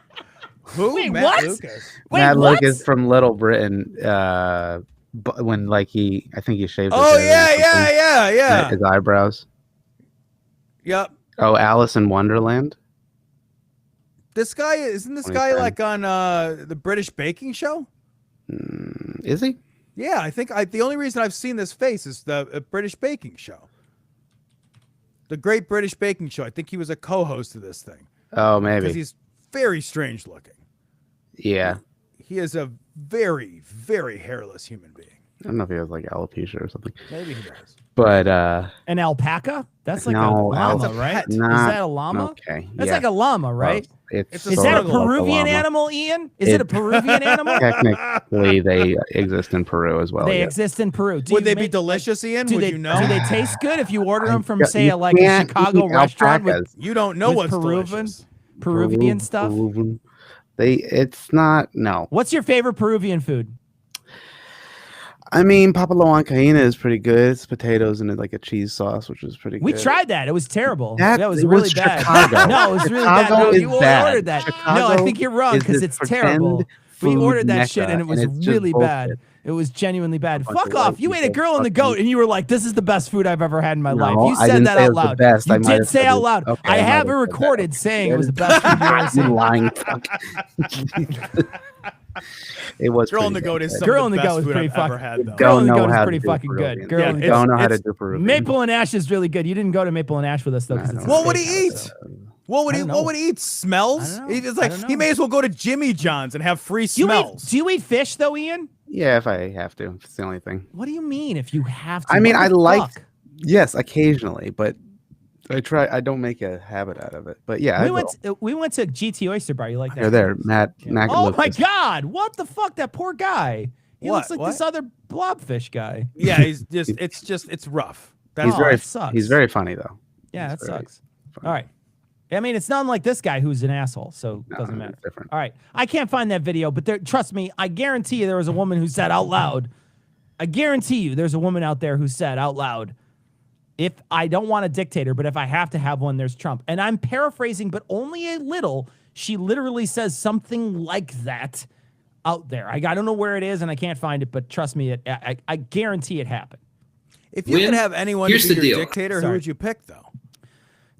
Who? Wait, Matt what? Lucas. wait, Matt what? Lucas from Little Britain. When I think he shaved. His Oh hair or something, yeah. his eyebrows. Yep. Oh, Alice in Wonderland. This guy isn't this Funny guy friend. like on the British baking show? Is he? Yeah, I think the only reason I've seen this face is the British baking show. The Great British Baking Show. I think he was a co-host of this thing. Oh, Because maybe. he's very strange looking. Yeah. He is a very, very hairless human being. I don't know if he has like alopecia or something. Maybe he does. But An alpaca? That's like No, a llama, that's a right? pet. Is Nah, that a llama? okay. That's yeah. like a llama, right? Well, It's a Is sort that a of like Peruvian llama. animal, Ian? Is it a Peruvian animal? Technically, they exist in Peru as well. They yeah. exist in Peru. Do Would you they be make- delicious, Ian? Do Would they you know? Do they taste good if you order them from, You say, like a can't Chicago eat restaurant with alpacas. You don't know with what's Peruvian delicious. Peruvian stuff? Peruvian. It's not. No. What's your favorite Peruvian food? I mean, Papa La Huancaína is pretty good. It's potatoes and like a cheese sauce, which is pretty We good. tried that. It was terrible. That- That was it really was bad. Chicago. No, it was really Chicago bad. No, is you bad. ordered that. No, I Chicago think you're wrong is because this it's terrible. pretend We food ordered that shit mecca, and it was it's just really bad. bullshit. It was genuinely bad. bunch Fuck of off. white You ate a people girl and the fucking- goat and you were like, this is the best food I've ever had in my life. No, You I said didn't that say it out was the loud. best. I You might did have say said out it. loud. Okay, I I might have have it said that. recorded saying it was the best food you ever You seen. lying fuck. It was Girl in the pretty Goat good. is some Girl of in the the best Goat is food pretty I've ever fucking- had, though. Girl in the Don't know Goat is how to pretty do fucking good. Peruvian. Girl Yeah, in the it's- Goat. Don't know how to it's- do Peruvian. Maple and Ash is really good. You didn't go to Maple and Ash with us though. 'Cause No, it's no. What would steakhouse, he eat? so- What would I he? don't know. What would he eat? Smells? I don't know. It's I like don't he know. may as well go to Jimmy John's and have free Do you smells. eat? Do you eat fish though, Ian? Yeah, if I have to, if it's the only thing. What do you mean if you have to? I mean, What I the like. fuck? Yes, occasionally, but I try. I don't make a habit out of it. But yeah, We went to GT Oyster Bar. You like that? They're there, Matt. Matt Oh my Lucas. God! What the fuck? That poor guy. He What? looks like What? this other blobfish guy. Yeah, he's just. It's rough. That's He's Oh, very. that sucks. He's very funny though. Yeah, He's that very sucks. funny. All right. I mean, it's not like this guy who's an asshole, so it No, doesn't it's matter. different. All right. I can't find that video, but there, trust me, I guarantee you there was a woman who said out loud, I guarantee you there's a woman out there who said out loud, if I don't want a dictator, but if I have to have one, there's Trump. And I'm paraphrasing, but only a little. She literally says something like that out there. I don't know where it is and I can't find it, but trust me, I guarantee it happened. If you When- could have anyone here's to be the your deal. dictator, who Sorry. would you pick though?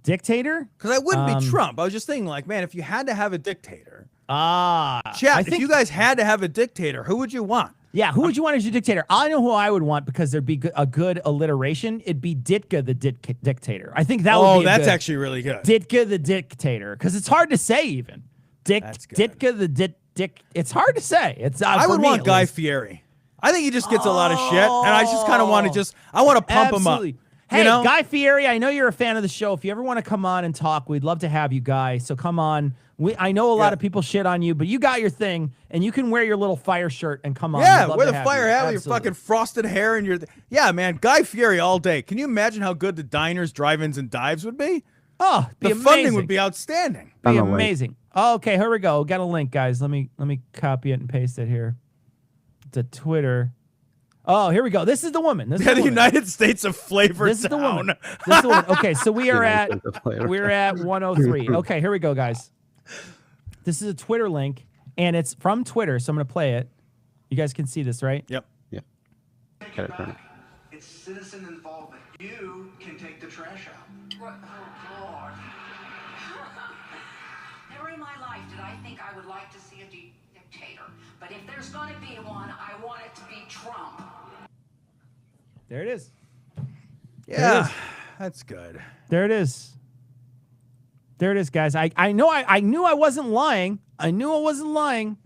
Dictator? Because I wouldn't be Trump. I was just thinking, like, man, if you had to have a dictator, chat. if you guys had to have a dictator, who would you want? Yeah, who would you want as your dictator? I know who I would want because there'd be a good alliteration. It'd be Ditka the dictator. I think that would be that's actually really good. Ditka the dictator, because it's hard to say even. Ditka the dick. It's hard to say. It's I would want Guy Fieri. I think he just gets a lot of shit, and I just kind of want to pump him up. Hey, Guy Fieri, I know you're a fan of the show. If you ever want to come on and talk, we'd love to have you, Guy. So come on. I know a lot of people shit on you, but you got your thing, and you can wear your little fire shirt and come on. Yeah, wear the fire hat with your fucking frosted hair and your... Yeah, man, Guy Fieri all day. Can you imagine how good the diners, drive-ins, and dives would be? Oh, the funding would be outstanding. Be amazing. Oh, okay, here we go. Got a link, guys. Let me copy it and paste it here. To Twitter. Oh, here we go. This is the woman. This is the United States of Flavor This is the woman. This is the woman. Okay, so we're at 103. Okay, here we go, guys. This is a Twitter link, and it's from Twitter, so I'm going to play it. You guys can see this, right? Yep. Yeah. It's citizen involvement. You can take the trash out. Oh, Lord. Never in my life did I think I would like to see a dictator. But if there's going to be one, I want it to be Trump. There it is. Yeah, that's good. There it is. There it is, guys. I knew I wasn't lying. I knew I wasn't lying.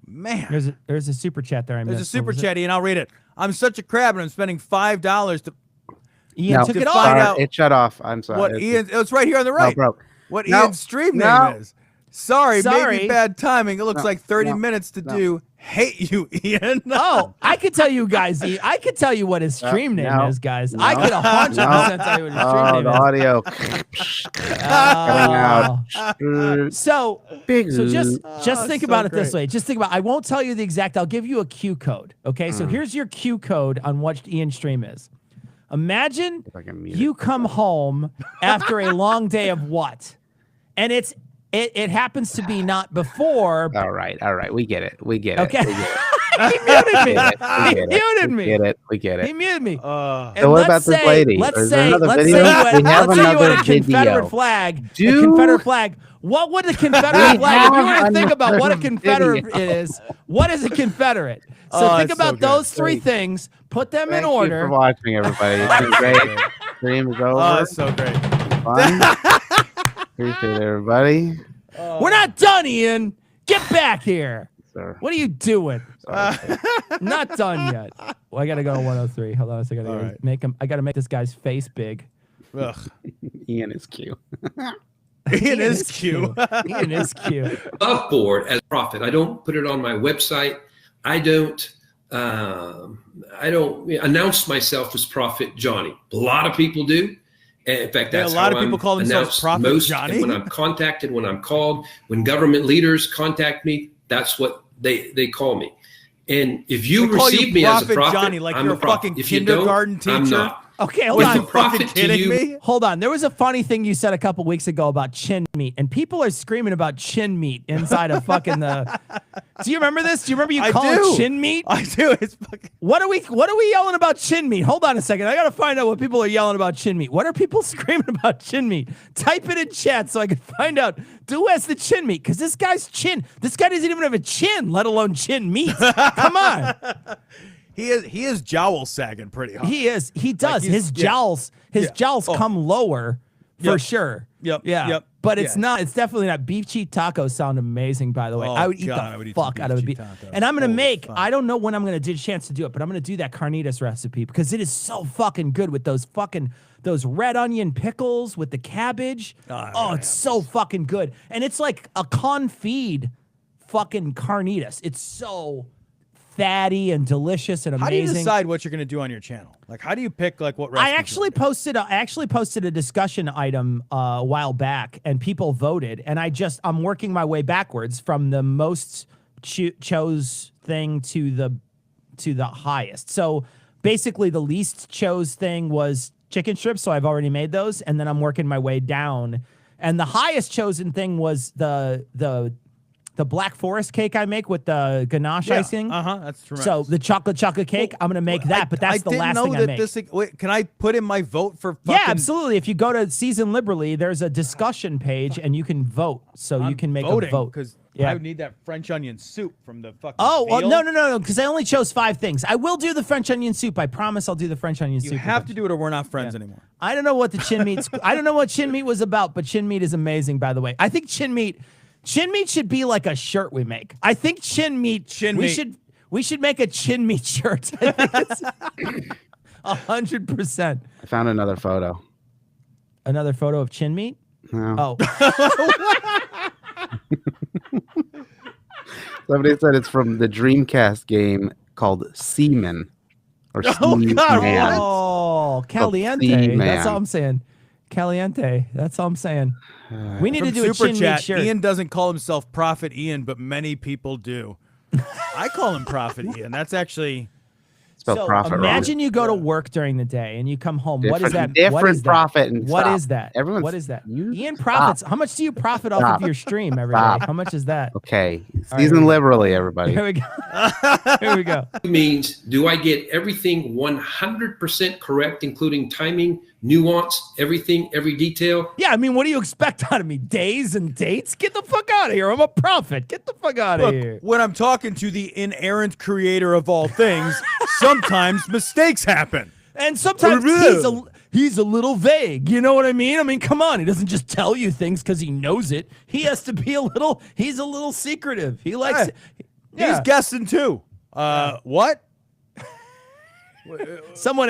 Man. There's a super chat there. There's a super chat, and I'll read it. I'm such a crab, and I'm spending $5 to... Ian took it off. Find out it shut off. I'm sorry. What it's right here on the right. What Ian's stream name is. Sorry, maybe bad timing. It looks like 30 minutes to do. Hate you, Ian. Oh, I could tell you guys. I could tell you what his stream name is, guys. I could 100% tell you what his stream name the is. audio. So just think about it this way. Just think about. I won't tell you the exact. I'll give you a Q code. Okay, so here's your Q code on what Ian's stream is. Imagine you come home after a long day of what, and it happens to be not before. All right. We get it. Okay. We get it. He muted me. He muted me. We get it. He muted me. So what about this lady? Let's say you had a Confederate flag. A Confederate flag. What would a Confederate flag? If you were to think about what a Confederate is, what is a Confederate? So think about those three things. Put them in order. Thank you for watching, everybody. It's been great. Stream is over. Oh, it's so great. Fun. Appreciate it, everybody. We're not done, Ian. Get back here. Sir. What are you doing? Not done yet. Well, I gotta go to 103. Hold on a second. I gotta make this guy's face big. Ugh. Ian is cute. Ian is cute. Ian is cute. Above board as prophet. I don't put it on my website. I don't announce myself as Prophet Johnny. A lot of people do. In fact, that's a lot how of people I'm call themselves Prophet Johnny. And when I'm contacted, when I'm called, when government leaders contact me, that's what they call me. And if you receive me as a prophet, Johnny, like I'm you're a prophet. fucking If you kindergarten don't, I'm teacher. not. Okay, hold If on. a prophet to you, me? Hold on. There was a funny thing you said a couple weeks ago about chin meat, and people are screaming about chin meat inside of fucking the. Do you remember this? Do you remember you calling it chin meat? I do. It's fucking. What are we yelling about chin meat? Hold on a second. I gotta find out what people are yelling about chin meat. What are people screaming about chin meat? Type it in chat so I can find out who has the chin meat. Because this guy's chin. This guy doesn't even have a chin, let alone chin meat. Come on. He is jowl sagging pretty hard. He is. He does. Like his jowls come lower for sure. Yep. Yeah. Yep. But it's not. It's definitely not. Beef cheek tacos sound amazing. By the way, I would eat the fuck out of a beef. And I'm gonna make. I don't know when I'm gonna get a chance to do it, but I'm gonna do that carnitas recipe because it is so fucking good with those red onion pickles with the cabbage. Oh, it's so fucking good. And it's like a confit fucking carnitas. It's so fatty and delicious and amazing. How do you decide what you're going to do on your channel? Like, how do you pick like what recipe? I actually posted a discussion item a while back, and people voted. And I'm working my way backwards from the most chose thing to the highest. So basically, the least chose thing was chicken strips. So I've already made those, and then I'm working my way down. And the highest chosen thing was the the Black Forest cake I make with the ganache icing. That's tremendous. So the chocolate cake, I'm gonna make that, but that's the last thing I make. Wait, can I put in my vote for? Yeah, absolutely. If you go to Season Liberally, there's a discussion page, and you can vote. So you can make a vote because Yeah. I would need that French onion soup from the fucking. Oh, well, field. no, because I only chose 5 things. I will do the French onion soup. I promise I'll do the French onion soup. You have to do it, or we're not friends anymore. I don't know what the chin meat's. I don't know what chin meat was about, but chin meat is amazing. By the way, I think chin meat should be like a shirt we make. I think chin meat. We should make a chin meat shirt. I think it's 100%. I found another photo. Another photo of chin meat. No. Oh. Somebody said it's from the Dreamcast game called Seaman. Or Oh, God, Man. Oh, caliente. Seaman. That's all I'm saying. Caliente. That's all I'm saying. We need to From do a Super chin Chat, meat shirt. Ian doesn't call himself Prophet Ian, but many people do. I call him Prophet Ian. That's actually. Spelled profit wrong. Imagine you go to work during the day and you come home. What is that? Different what is that? profit. And What stop. is that? Everyone's, What is that? you Ian stop. profits. How much do you profit off Stop. of your stream every day? Stop. How much is that? Okay. right, Season here we go. liberally, everybody. Here we go. Here we go. Means, do I get everything 100% correct, including timing, nuance, everything, every detail? Yeah, I mean, what do you expect out of me? Days and dates? Get the fuck out of here. I'm a prophet. Get the fuck out of Look, here. when I'm talking to the inerrant creator of all things, sometimes mistakes happen. And sometimes he's a little vague. You know what I mean? I mean, come on. He doesn't just tell you things because he knows it. He has to be he's a little secretive. He likes He's guessing too. What? Someone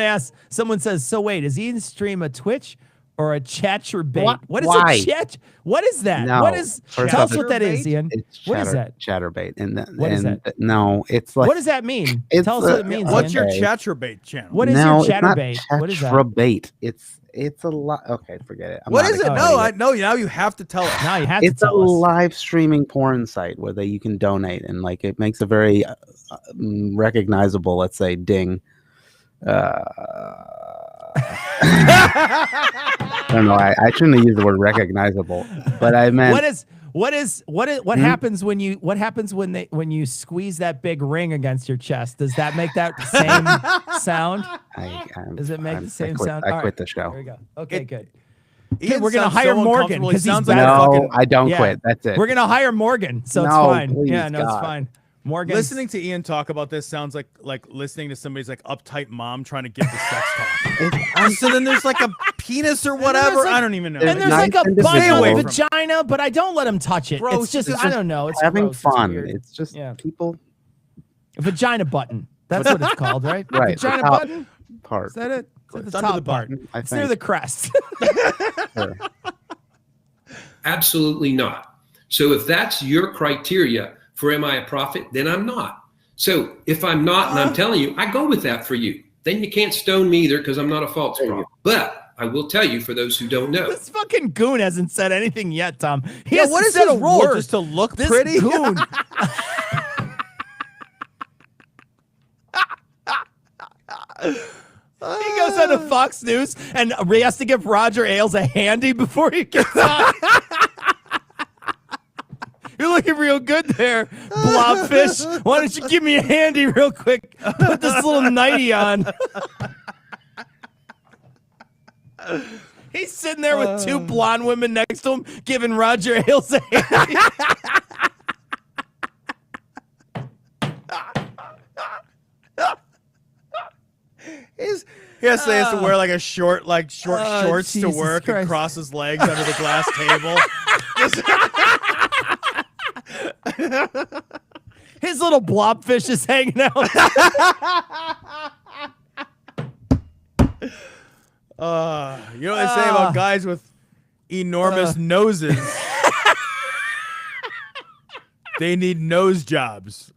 says, so wait, is Ian stream a Twitch or a chatterbait? What is Why? a chat? What is that? No. What is? First Tell off, us what that is, Ian. It's What is that? Chatterbait. What is that? No, it's like. What does that mean? It's Tell us what it means. What's Ian. your chatterbait channel? What is No, your it's not chatterbait? What is that? Chatterbait. It's a lot. Okay, forget it. What is it? No, I know. Now you have to tell us. Now you have to It's a tell us. live streaming porn site where you can donate, and like it makes a very recognizable, let's say, ding. I don't know. I shouldn't have used the word recognizable, but I meant what happens when you squeeze that big ring against your chest? Does that make that same sound? Does it make the same sound? I All quit right, the show. There we go. Okay, good. Ian we're gonna sounds hire so Morgan uncomfortable. He because he's sounds better. like a fucking- No, I don't Yeah. quit. That's it. We're gonna hire Morgan, so it's No, fine. please, Yeah, no, God. it's fine. Morgan. Listening to Ian talk about this sounds like listening to somebody's like uptight mom trying to get the sex talk. So then there's like a penis or whatever. I don't even know. And there's Nice like a bun individual. on Stay away the from vagina, but I don't let him touch it. Gross. It's just It's I don't know. It's having gross. fun. It's, weird. It's just Yeah. people. A vagina button. That's what it's called, right? Right, the Vagina top button. Part. Is that it? It's at It's the under top the part. button, I It's near think. the crest. Sure. Absolutely not. So if that's your criteria for am I a prophet, then I'm not. So if I'm not, and I'm telling you, I go with that for you. Then you can't stone me either because I'm not a false prophet. But I will tell you, for those who don't know, This fucking goon hasn't said anything yet, Tom. He Yeah, hasn't what is said his a role? word. Just to look This pretty? goon. He goes on to Fox News and he has to give Roger Ailes a handy before he gets on. You're looking real good there, blobfish. Why don't you give me a handy real quick? Put this little nightie on. He's sitting there with 2 blonde women next to him, giving Roger Ailes a handy. He has to wear like short shorts to Jesus work Christ. and cross his legs under the glass table. His little blobfish is hanging out. You know what they say about guys with enormous noses? They need nose jobs.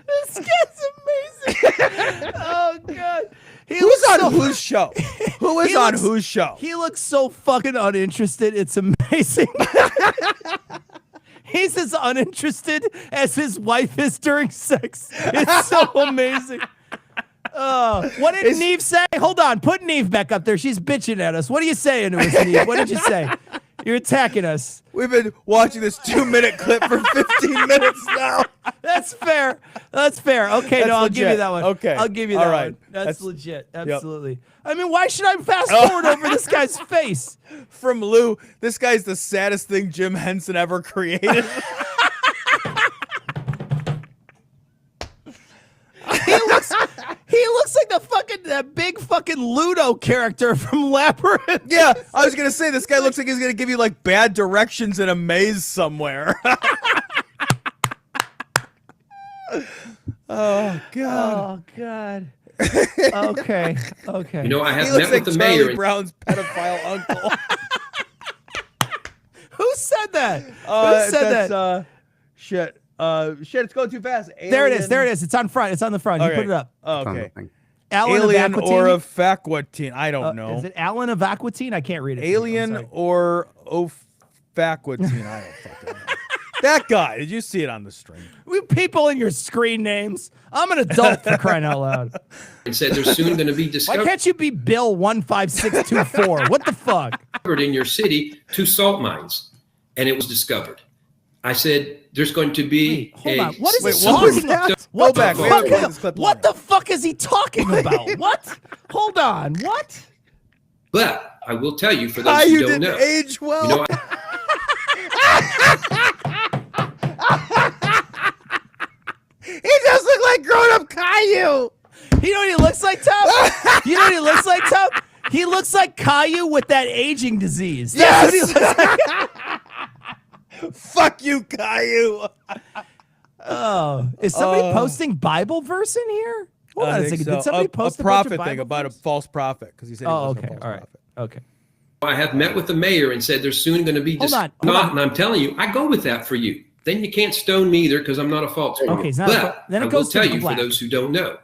This guy's amazing. Oh God, Who's on whose show? Who is on whose show? He looks so fucking uninterested. It's amazing. He's as uninterested as his wife is during sex. It's so amazing. What did Neve say? Hold on, put Neve back up there. She's bitching at us. What are you saying to us, Neve? What did you say? You're attacking us. We've been watching this 2-minute clip for 15 minutes now. That's fair. That's fair. Okay, That's no, I'll give you legit. that one. Okay. I'll give you All that right. one. That's legit. Yep. Absolutely. I mean, why should I fast forward over this guy's face? From Lou, this guy's the saddest thing Jim Henson ever created. He looks like that big fucking Ludo character from Labyrinth. Yeah, I was gonna say this guy looks like he's gonna give you like bad directions in a maze somewhere. Oh God. Oh God. Okay. Okay. You know, I He have looks met like with the Charlie mayor. Brown's pedophile uncle. Who said that? Who said that? Shit. Shit, it's going too fast. There it is. There it is. It's on front. It's on the front. You Okay. put it up. Oh, It's on the okay. thing. Alan Alien of or Aquatine? of Faquatine. I don't know. Is it Alan of Aquatine? I can't read it. Alien or Faquatine. I don't fucking know. That guy. Did you see it on the stream? We people in your screen names. I'm an adult for crying out loud. And said there's soon going to be Why discovered can't you be Bill 15624? What the fuck? in your city 2 salt mines, and it was discovered. I said there's going to be Hold on. What is Wait, he what was talking that? about? What Go back. the Wait, fuck? wait, this clip What longer. the fuck is he talking about? What? Hold on. What? But I will tell you, for those You who don't didn't know, age well. you know, He does look like grown-up Caillou. You know what he looks like, Tom? You know what he looks like, Tom? He looks like Caillou with that aging disease. That's what he looks like. Fuck you, Caillou. Oh, is somebody posting Bible verse in here? Hold on a think second. so. Did somebody a post prophet bunch of thing Bible about a verse? false prophet? Because he said he Oh, wasn't a okay. false All right. prophet. Okay. I have met with the mayor and said there's soon going to be Hold on, hold not, on. and I'm telling you, I go with that for you. Then you can't stone me either because I'm not a false prophet. Okay, it's not a but then it I goes will to tell the you, black. for those who don't know,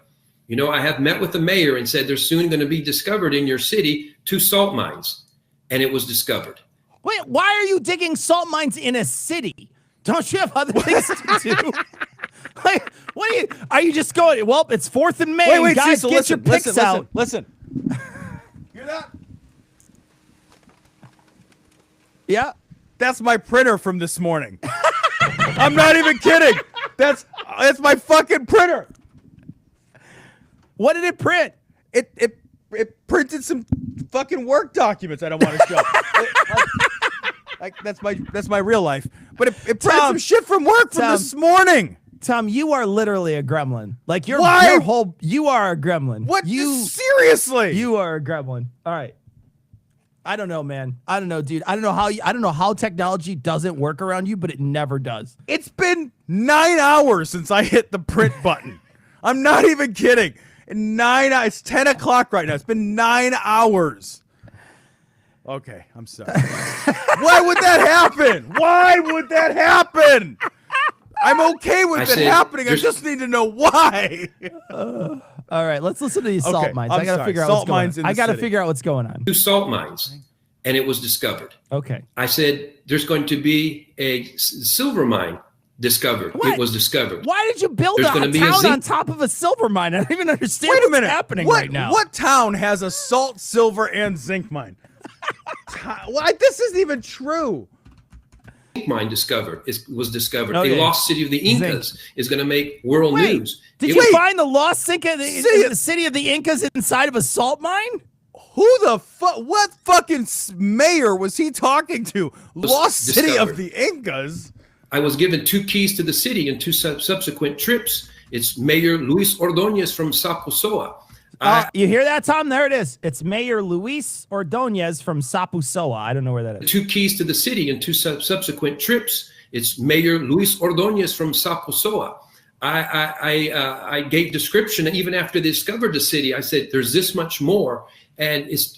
you know, I have met with the mayor and said there's soon going to be discovered in your city 2 salt mines, and it was discovered. Wait, why are you digging salt mines in a city? Don't you have other things to do? Like, what are you just going? Well, it's 4th and May. Wait, Guys, Cecil, get listen, your picks listen, out. Listen. Hear that? Yeah. That's my printer from this morning. I'm not even kidding. That's my fucking printer. What did it print? It printed some fucking work documents I don't want to show. That's my real life. But it printed Tom, some shit from work from Tom, this morning. Tom, you are literally a gremlin. Like you Why? are a gremlin. What? Seriously? You are a gremlin. All right. I don't know, man. I don't know, dude. I don't know how technology doesn't work around you, but it never does. It's been 9 hours since I hit the print button. I'm not even kidding. It's 10 o'clock right now. It's been 9 hours. Okay, I'm sorry. Why would that happen? Why would that happen? I'm okay with it said, happening. I just need to know why. All right, let's listen to these Okay, salt mines. I'm I gotta sorry. figure out Salt what's going mines in on. I the gotta city. figure out what's going on. 2 salt mines, and it was discovered. Okay. I said there's going to be a silver mine discovered. What? It was discovered. Why did you build There's a gonna be a town zinc- on top of a silver mine? I don't even understand Wait a what's minute. happening what, right now. What town has a salt, silver, and zinc mine? This isn't even true. Mine discovered was discovered. Okay. A lost city of the Incas is going to make world Wait, news. Did It you was- find the lost sink in the city of the Incas inside of a salt mine? Who the fuck? What fucking mayor was he talking to? Lost city of discovered. the Incas? I was given 2 keys to the city in 2 subsequent trips. It's Mayor Luis Ordonez from Sapusoa. You hear that, Tom? There it is. It's Mayor Luis Ordonez from Sapusoa. I don't know where that is. 2 keys to the city in 2 subsequent trips. It's Mayor Luis Ordonez from Sapusoa. I gave description even after they discovered the city. I said there's this much more, and it's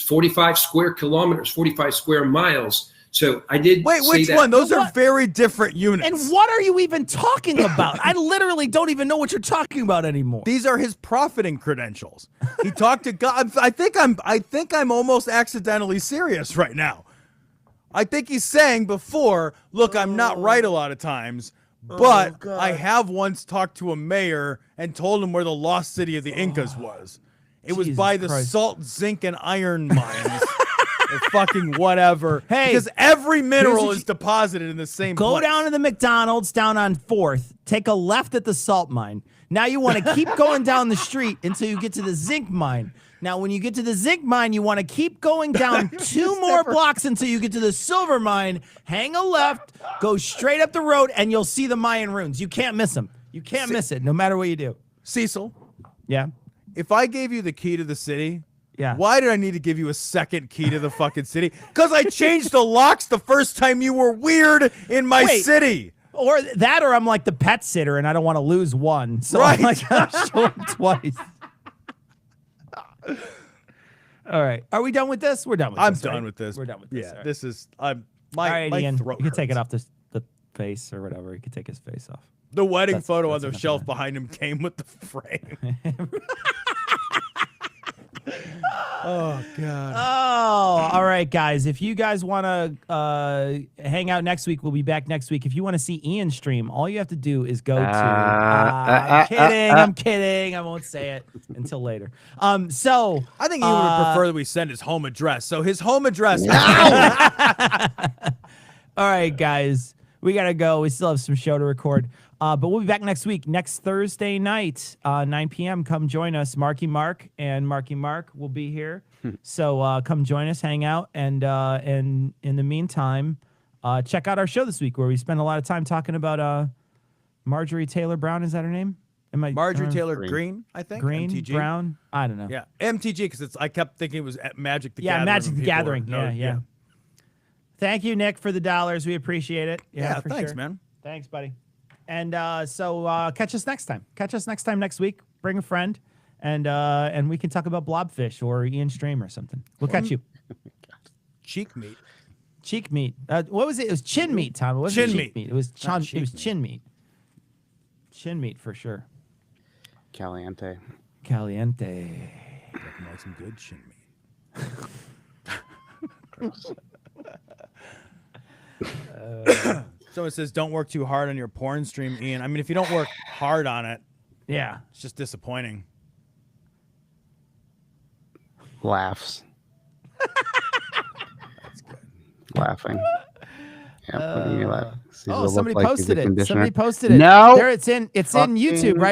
45 square kilometers, 45 square miles. So I did. Wait, say which that. one? Those are What? very different units. And what are you even talking about? I literally don't even know what you're talking about anymore. These are his profiting credentials. He talked to God. I think I'm almost accidentally serious right now. I think he's saying before, look, I'm not right a lot of times, but I have once talked to a mayor and told him where the lost city of the Incas was. It was Jesus by the Christ. salt, zinc, and iron mines or fucking whatever. Hey, because every mineral what is deposited in the same Go place. down to the McDonald's down on 4th, take a left at the salt mine. Now you want to keep going down the street until you get to the zinc mine. Now, when you get to the zinc mine, you want to keep going down 2 more blocks until you get to the silver mine. Hang a left, go straight up the road, and you'll see the Mayan ruins. You can't miss them. You can't miss it, no matter what you do. Cecil, Yeah. if I gave you the key to the city, Yeah. why did I need to give you a second key to the fucking city? Because I changed the locks the first time you were weird in my city. Or that, or I'm like the pet sitter, and I don't want to lose one. So I'm like, I'll show him twice. All right. Are we done with this? We're done with I'm this. done right? with this. We're done with this. Yeah, all right. this is All right, my Ian. throat You can take it hurts. off the face or whatever. You can take his face off. The wedding That's- photo that's on the enough of shelf that. behind him came with the frame. Oh God. Oh, all right, guys. If you guys want to hang out next week, we'll be back next week. If you want to see Ian stream, all you have to do is go to. I'm kidding. I won't say it until later. So I think he would prefer that we send his home address. So his home address. all right, guys, we gotta go. We still have some show to record. But we'll be back next week, next Thursday night, 9 p.m. Come join us. Marky Mark and Marky Mark will be here. So come join us, hang out, and in the meantime, check out our show this week where we spend a lot of time talking about Marjorie Taylor Brown. Is that her name? Marjorie Taylor Green, I think. Green, MTG. Brown? I don't know. Yeah, MTG because I kept thinking it was Magic the Yeah, Gathering. Magic when the people Gathering. were- Yeah. Thank you, Nick, for the $. We appreciate it. Yeah, for thanks, sure. man. Thanks, buddy. And so catch us next time. Catch us next time next week. Bring a friend, and we can talk about blobfish or Ian Stream or something. We'll catch you. Cheek meat. Cheek meat. What was it? It was chin meat, Tom. It wasn't Chin cheek meat. It was Not it cheek was meat. chin meat. Chin meat for sure. Caliente. Caliente. Looking like some good chin meat. Someone says, "Don't work too hard on your porn stream, Ian." I mean, if you don't work hard on it, Yeah. it's just disappointing. Laughs. That's good. Laughing. Yeah, putting me laughing. Oh, somebody posted it. Somebody posted it. No. There, it's in YouTube, right?